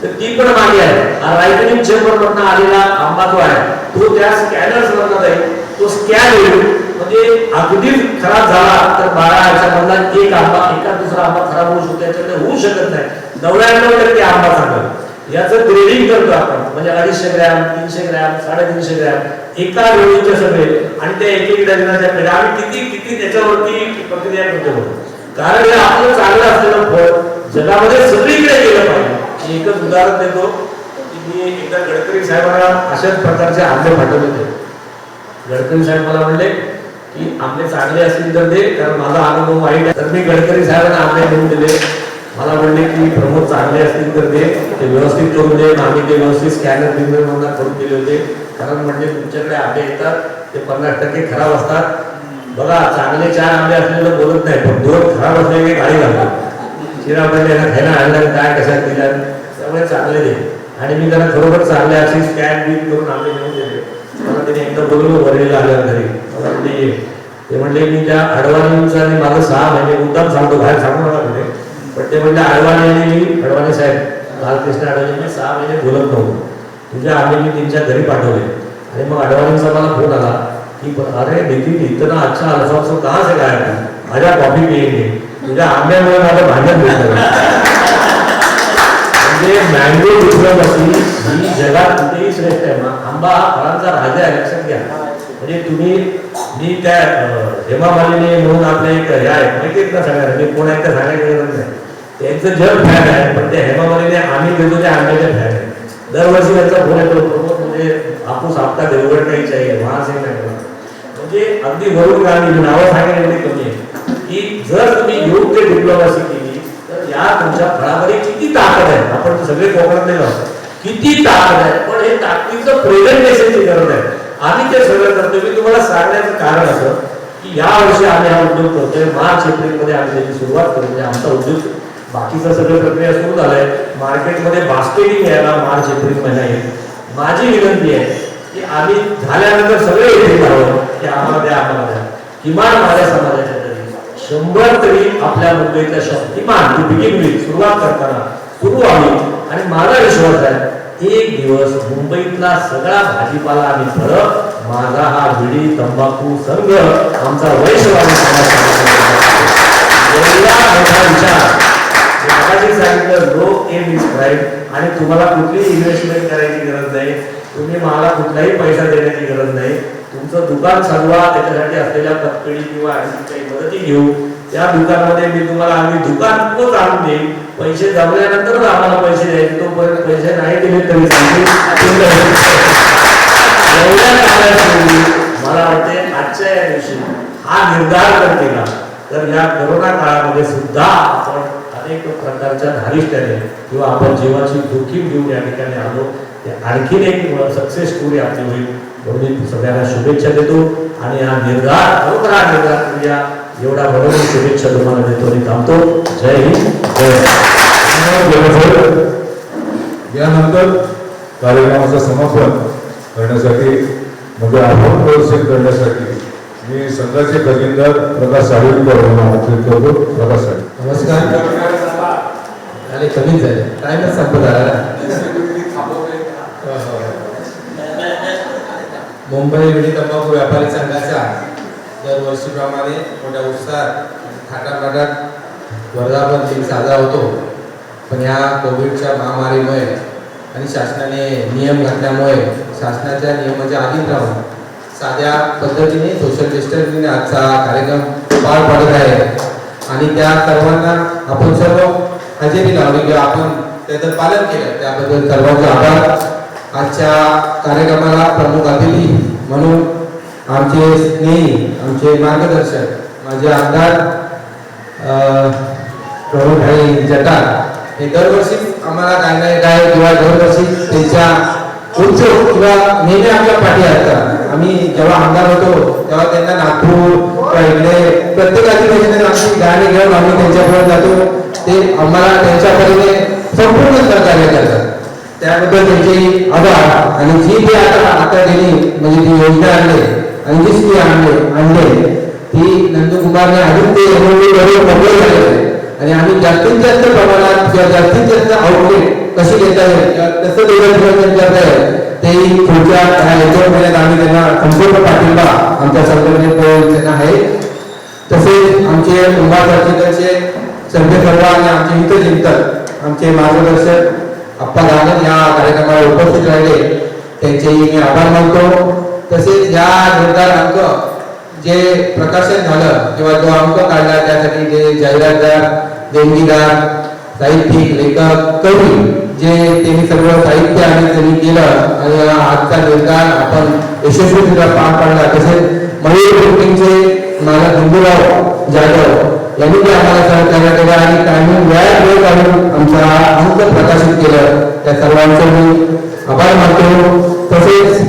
तर ती पण मागे आहे. रायगडिंग चेंबर मधून आलेला आंबा जो आहे तो त्या स्कॅनर्स मधला जाईल, तो स्कॅन होईल. म्हणजे अगदीच खराब झाला तर 12 ह्याच्यामधला एक आंबा, एका दुसरा आंबा खराब होऊ शकतो, याच्याकडे होऊ शकत नाही. 99% आंबा चांगला. याचं ग्रेडिंग करतो आपण, म्हणजे 250 ग्रॅम, 300 ग्रॅम, 350 ग्रॅम एका वेळीचे सगळे, आणि त्या एक डझनाच्या पेढ्या आम्ही किती किती त्याच्यावरती प्रक्रिया करतो. कारण हे आपलं चांगलं असलेलं फळ जगामध्ये सगळीकडे गेलं पाहिजे. एकच उदाहरण देतो की मी एकदा गडकरी साहेबांना अशाच प्रकारचे आंबे पाठवले होते. गडकरी साहेब मला म्हणले की आंबे चांगले असतील तर दे, कारण माझा अनुभव वाईट आहे. तर मी गडकरी साहेबांना आंबे घेऊन दिले. मला म्हणले की प्रमोद चांगले असतील तर दे, ते व्यवस्थित करून दे. आम्ही ते व्यवस्थित स्कॅनर बिनर करून दिले होते. कारण म्हणजे तुमच्याकडे आंबे येतात ते 50% खराब असतात. बघा, चांगले 4 आंबे असलेलं बोलत नाही, पण 2 खराब असलेले गाडी घालतो. शिरा पडले ना, खायला आणलं काय कशा दिल्या, त्यामुळे चांगले दे. आणि मी त्यांना खरोखर चांगले असे स्कॅन बिन करून आंबे घेऊन दिले. मला त्याने एकदा बोलवलं वरळीला आल्यावर घरी. मला म्हणले ते म्हणले मी त्या अडवाणींचा आणि माझं 6 महिने मुद्दाम सांगतो, बाहेर सांगू नका म्हणे, पण ते म्हणले अडवाणी आणि मी, अडवाणी साहेब बालकृष्ण अडवाणी, मी 6 महिने बोलत नव्हतो. तुझ्या आंबे मी त्यांच्या घरी पाठवले. आणि मग अडवाणींचा मला फोन आला की अरे नितीन इतना अच्छा अल्फांसो कहाँ से लाया तू, आजा कॉफी पिएंगे, तुझ्या आंब्यामुळे माझं भांडण भेटलं. म्हणजे मँगो डिप्लोमसी ही जगात कुठेही श्रेष्ठ आहे. आंबा हा फळांचा राजा आहे, लक्षात घ्या. म्हणजे तुम्ही, मी त्या हेमा मालिनी म्हणून आपल्या एक हे आहे माहिती ना सगळ्यांना, मी कोण आहे का सांगायचं गरज नाही, त्यांचं जग फॅन आहे. पण त्या हेमा मालिनी आम्ही देतो त्या आंब्याच्या फॅन आहे. दरवर्षी त्यांचा फोन येतो प्रमोद म्हणजे हापूस आपका देवगड काही चाहिए वहां से नाही म्हणजे अगदी वरून गाणी नावं सांगायला एवढी कमी आहे की जर तुम्ही योग्य डिप्लोमॅसी केली तर या तुमच्या फळामध्ये किती ताकद आहे. आपण सगळे कोकणातले जातो किती ताकद आहे पण हे ताकदीचं प्रेझेंटेशनची गरज आहे. आम्ही ते सगळं करतो. मी तुम्हाला सांगण्याचं कारण असं की या वर्षी आम्ही हा उद्योग करतोय. मार्च एप्रिलमध्ये आम्ही त्याची सुरुवात करू म्हणजे आमचा उद्योग बाकीचं सगळं प्रक्रिया सुरू झालंय. मार्केटमध्ये बास्केटिंग यायला मार्च एप्रिल महिना येईल. माझी विनंती आहे की आम्ही झाल्यानंतर सगळे येथे जावं की आम्हाला द्या किमान माझ्या समाजाच्या तरी 100 तरी आपल्या मुंबईतल्या शक्तिमान ती बिगिन होईल सुरुवात करताना सुरू व्हावी. आणि माझा विश्वास आहे एक दिवस मुंबईतला सगळा भाजीपाला आणि फळं माझा हा विडी तंबाखू संघ आमचा वैश्वानी समाज एवढा मोठा विचार मागाशी सांगितलं नो एम इज राईट. आणि तुम्हाला कुठलीही इन्व्हेस्टमेंट करायची गरज नाही. तुम्ही मला कुठलाही पैसा देण्याची गरज नाही. तुमचं दुकान चालवा त्याच्यासाठी असलेल्या पतपेढी किंवा आणखी काही मदती घेऊ. त्या दुकानामध्ये मी तुम्हाला आम्ही दुकान पोच आणून देईल. पैसे जमल्यानंतर आम्हाला पैसे द्यायचे तोपर्यंत पैसे नाही दिले तरी मला वाटते आजच्या या दिवशी हा निर्धार जर केला तर या कोरोना काळामध्ये सुद्धा आपण अनेक प्रकारच्या धारिष्ट्याने किंवा आपण जीवाची जोखीम घेऊन या ठिकाणी आलो. आणखीन एक सक्सेस स्टोरी आपली होईल म्हणून मी सगळ्यांना शुभेच्छा देतो. आणि हा निर्धार खरोखर हा निर्धार करूया एवढा बरोबर शुभेच्छा तुम्हाला देतो आणि थांबतो. जय हिंद जय. यानंतर कार्यक्रमाचं समापन करण्यासाठी म्हणजे आपण प्रदर्शन करण्यासाठी मी संघाचे खजिनदार प्रकाश साळुंकर यांना आमंत्रित करतो. प्रकाश साळुंकर. नमस्कार. आणि कमीच आहे टाइमच संपत आला. मुंबई विडी तंबाखू व्यापारी संघाचा दरवर्षीप्रमाणे मोठ्या उत्साहात थाटामाटात वर्धापन दिन साजरा होतो. पण ह्या कोविडच्या महामारीमुळे आणि शासनाने नियम घातल्यामुळे शासनाच्या नियमाच्या अधीन राहून साध्या पद्धतीने सोशल डिस्टन्सिंगने आजचा कार्यक्रम पार पडत आहे. आणि त्या सर्वांना आपण सर्व हजेरी लावली किंवा आपण त्याचं पालन केलं त्याबद्दल सर्वांचे आभार. आजच्या कार्यक्रमाला प्रमुख अतिथी म्हणून आमचे स्नेही आमचे मार्गदर्शक माझे आमदार प्रभूभाई जटार हे दरवर्षी आम्हाला काय नाही काय किंवा दरवर्षी त्यांच्या उच्च किंवा नेहमी आपल्या पाठी असतात. आम्ही जेव्हा आमदार होतो तेव्हा त्यांना नागपूर किंवा इकडे प्रत्येकाची आमची गाणी घेऊन आम्ही त्यांच्याकडे जातो. ते आम्हाला त्यांच्याकडे संपूर्ण सहकार्य करतात. त्याबद्दल त्यांचे आभार. आणि जी ते आता त्यांनी म्हणजे ती योजना आणली आणि जी स्कीम आणले ती नंदकुमारने अजून ते मोकळे झाले. आणि आम्ही जास्तीत जास्त प्रमाणात किंवा जास्तीत जास्त आउटलेट कशी घेता येईल कसं डेव्हलपमेंट करता येईल ते पुढच्या याच्या महिन्यात आम्ही त्यांना संपूर्ण पाठिंबा आमच्या संघटनेत त्यांना आहे. तसेच आमचे कुंभार सार्वजनिकांचे सभ्य सर्व आणि आमचे हितचिंतक आमचे मार्गदर्शक अप्पा गाणत या कार्यक्रमाला उपस्थित राहिले त्यांचेही मी आभार मानतो. तसेच या निर्धार अंक जे प्रकाशन झालं किंवा जो अंक काढला त्यासाठी जे जाहिरातदार देणगीदार साहित्यिक लेखक कवी जे त्यांनी सर्व साहित्य आणि त्यांनी केलं आणि आजचा निर्धार आपण यशस्वीरित्या पार पाडला. तसेच मयूर प्रिंटिंगचे मालक हिंदूराव जाधव यांनी ते आम्हाला सहकार्य केलं आणि टायमिंग वेळ काढून आमचा अंक प्रकाशित केलं. त्या सर्वांचे मी आभार मानतो. तसेच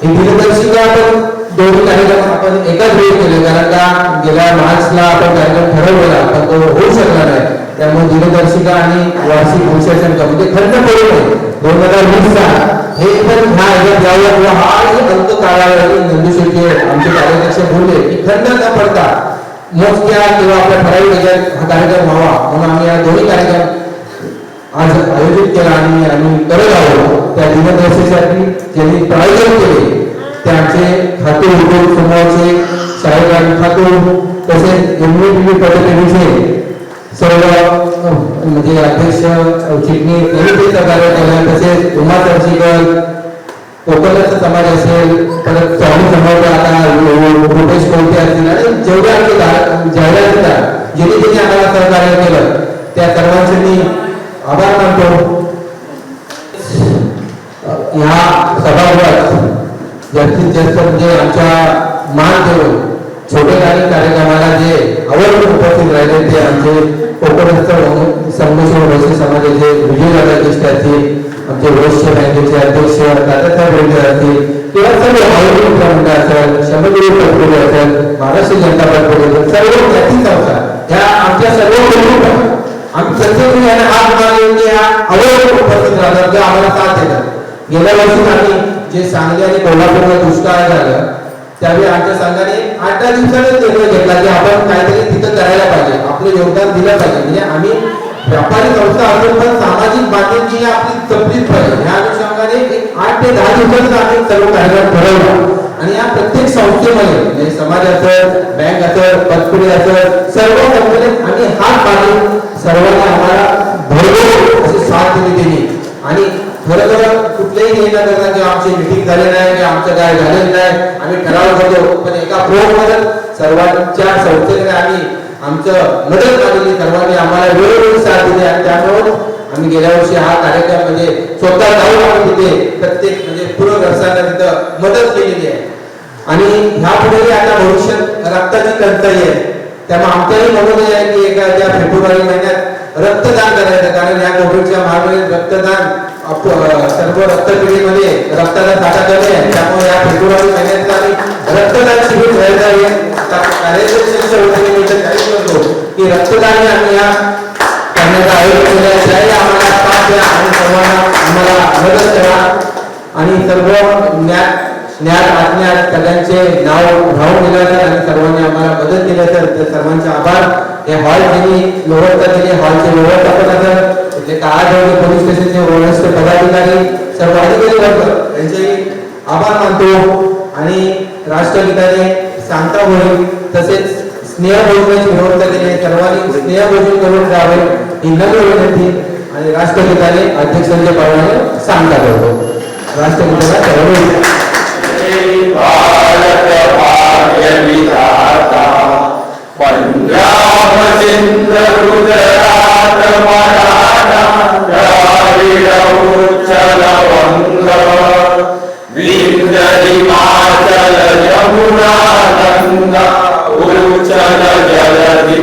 ही दिनदर्शिका आपण दोन्ही कार्यक्रम आपण एकाच वेळी केले कारण का गेल्या मार्चला आपण कार्यक्रम ठरवलेला पण तो होऊ शकला नाही. त्यामुळे दिनदर्शिका आणि वार्षिक विशेषण म्हणजे खंड पडू नये 2020चा हे पण ह्या यावं किंवा हा अंक काढावा. नंदुशेट्टी आमचे कार्याध्यक्ष बोलले की खंड न पडता मोजक्या किंवा आपल्या ठराविक हा कार्यक्रम व्हावा म्हणून आम्ही या दोन्ही कार्यक्रम आज आयोजित केला आणि आम्ही करत आहोत. त्या दिनदर्शिकेसाठी ज्यांनी प्रायोजन केले ते आमचे खाते उद्योग समूहाचे शाळेगाडी खातो तसेच एमएपी पद्धतीचे सर्व म्हणजे अध्यक्ष चिटणी यांनी ते सहकार्य केलं. तसेच उमा चर्चीकर कोकणाचा समाज असेल परत स्वामी समाज आता रुपेश कोलते असतील आणि जेवढे आमचे जाहिरातदार ज्यांनी ज्यांनी आम्हाला सहकार्य केलं त्या सर्वांचे मी आभार मानतो. जास्तीत जास्त म्हणजे आमच्या मान देऊन छोटेखानी कार्यक्रमाला जे आवर्जून उपस्थित राहिले ते आमचे कोकणस्थ संघर्ष वैश्य समाजाचे विजयदादा ज्येष्ठ असतील, आमचे वैश्य बँकेचे अध्यक्ष दादासाहेब रेड्डी असतील किंवा सर्व भावनिक मंडळ असेल, शंभरगिरी पटकोडे असेल, महाराष्ट्र जनता पटकोडे असेल, सर्व जाती संस्था ह्या आमच्या सर्व प्रमुख आम्ही प्रत्येक यांना हात मारून या आवर्जून उपस्थित राहतात किंवा आम्हाला साथ देतात. गेल्या वर्षी आम्ही जे सांगली आणि कोल्हापूरला दुष्काळ झालं त्यावेळी आमच्या संघाने 8-10 दिवसांनी निर्णय घेतला की आपण काहीतरी तिथं करायला पाहिजे, आपलं योगदान दिलं पाहिजे. म्हणजे आम्ही व्यापारी संस्था असून पण सामाजिक बांधिलकी ही आपली जपलीच पाहिजे. या अनुषंगाने 8 ते 10 दिवसांचा आम्ही सर्व कार्यक्रम ठरवला आणि या प्रत्येक संस्थेमध्ये म्हणजे समाज असेल, बँक असेल, पतपुरी असेल, सर्व कंपनीत आम्ही हात बांधून सर्वांनी आम्हाला भरपूर अशी साथ दिली त्यांनी. आणि खरं तर कुठल्याही हे न करता की आमची मिटिंग झाली नाही की आमचं काय झालेलं नाही, आम्ही ठराव करतो, पण एका प्रोमध्ये सर्वांच्या संस्थेकडे आम्ही आमचं मदत मागली, सर्वांनी आम्हाला वेळोवेळी साथ दिली आणि त्यामुळे आम्ही गेल्या वर्षी हा कार्यक्रम म्हणजे स्वतः जाऊन आम्ही तिथे प्रत्येक म्हणजे पूरग्रस्तांना तिथं मदत केलेली आहे. आणि ह्यापुढेही आता भविष्यात रक्ताची टंचाई आहे, त्यामुळे आमच्याही मनोदय आहे की एखाद्या फेब्रुवारी महिन्यात रक्तदान करायचं, कारण या कोविडच्या महामारीत रक्तदान सर्व रक्तपेढीमध्ये रक्ताचा साठा कमी आहे. त्यामुळे या फेब्रुवारी महिन्यात आम्ही रक्तदान शिबिर घ्यायचं आहे. करतो की रक्तदान आम्ही या करण्याचा आयोजन केलं आहे. त्याही आम्हाला साथ द्या आणि सर्वांना आम्हाला मदत करा. आणि सर्व ज्ञात अज्ञात सगळ्यांचे नाव राहून दिलं तर आणि सर्वांनी आम्हाला मदत केली तर सर्वांचे आभार. हे हॉल ज्यांनी व्यवस्था केली, हॉलचे व्यवस्थापन असेल, इथले काळाजवळ पोलीस स्टेशनचे वरिष्ठ पदाधिकारी, सर्व अधिकारी वर्ग यांचे आभार मानतो. आणि राष्ट्रगीताने सांगता होईल तसेच स्नेहभोजनाची व्यवस्था केली, सर्वांनी स्नेहभोजन करून जावे ही नम्र विनंती. आणि राष्ट्रगीताने अध्यक्षांच्या पावलाने सांगता करतो. राष्ट्रगीताला सर्व भारत भाग्य विधाता पंजाब सिंध गुजरात मराठा द्राविड उच्चल वंग विंध्य हिमाचल यमुना गंगा उच्चल जलधि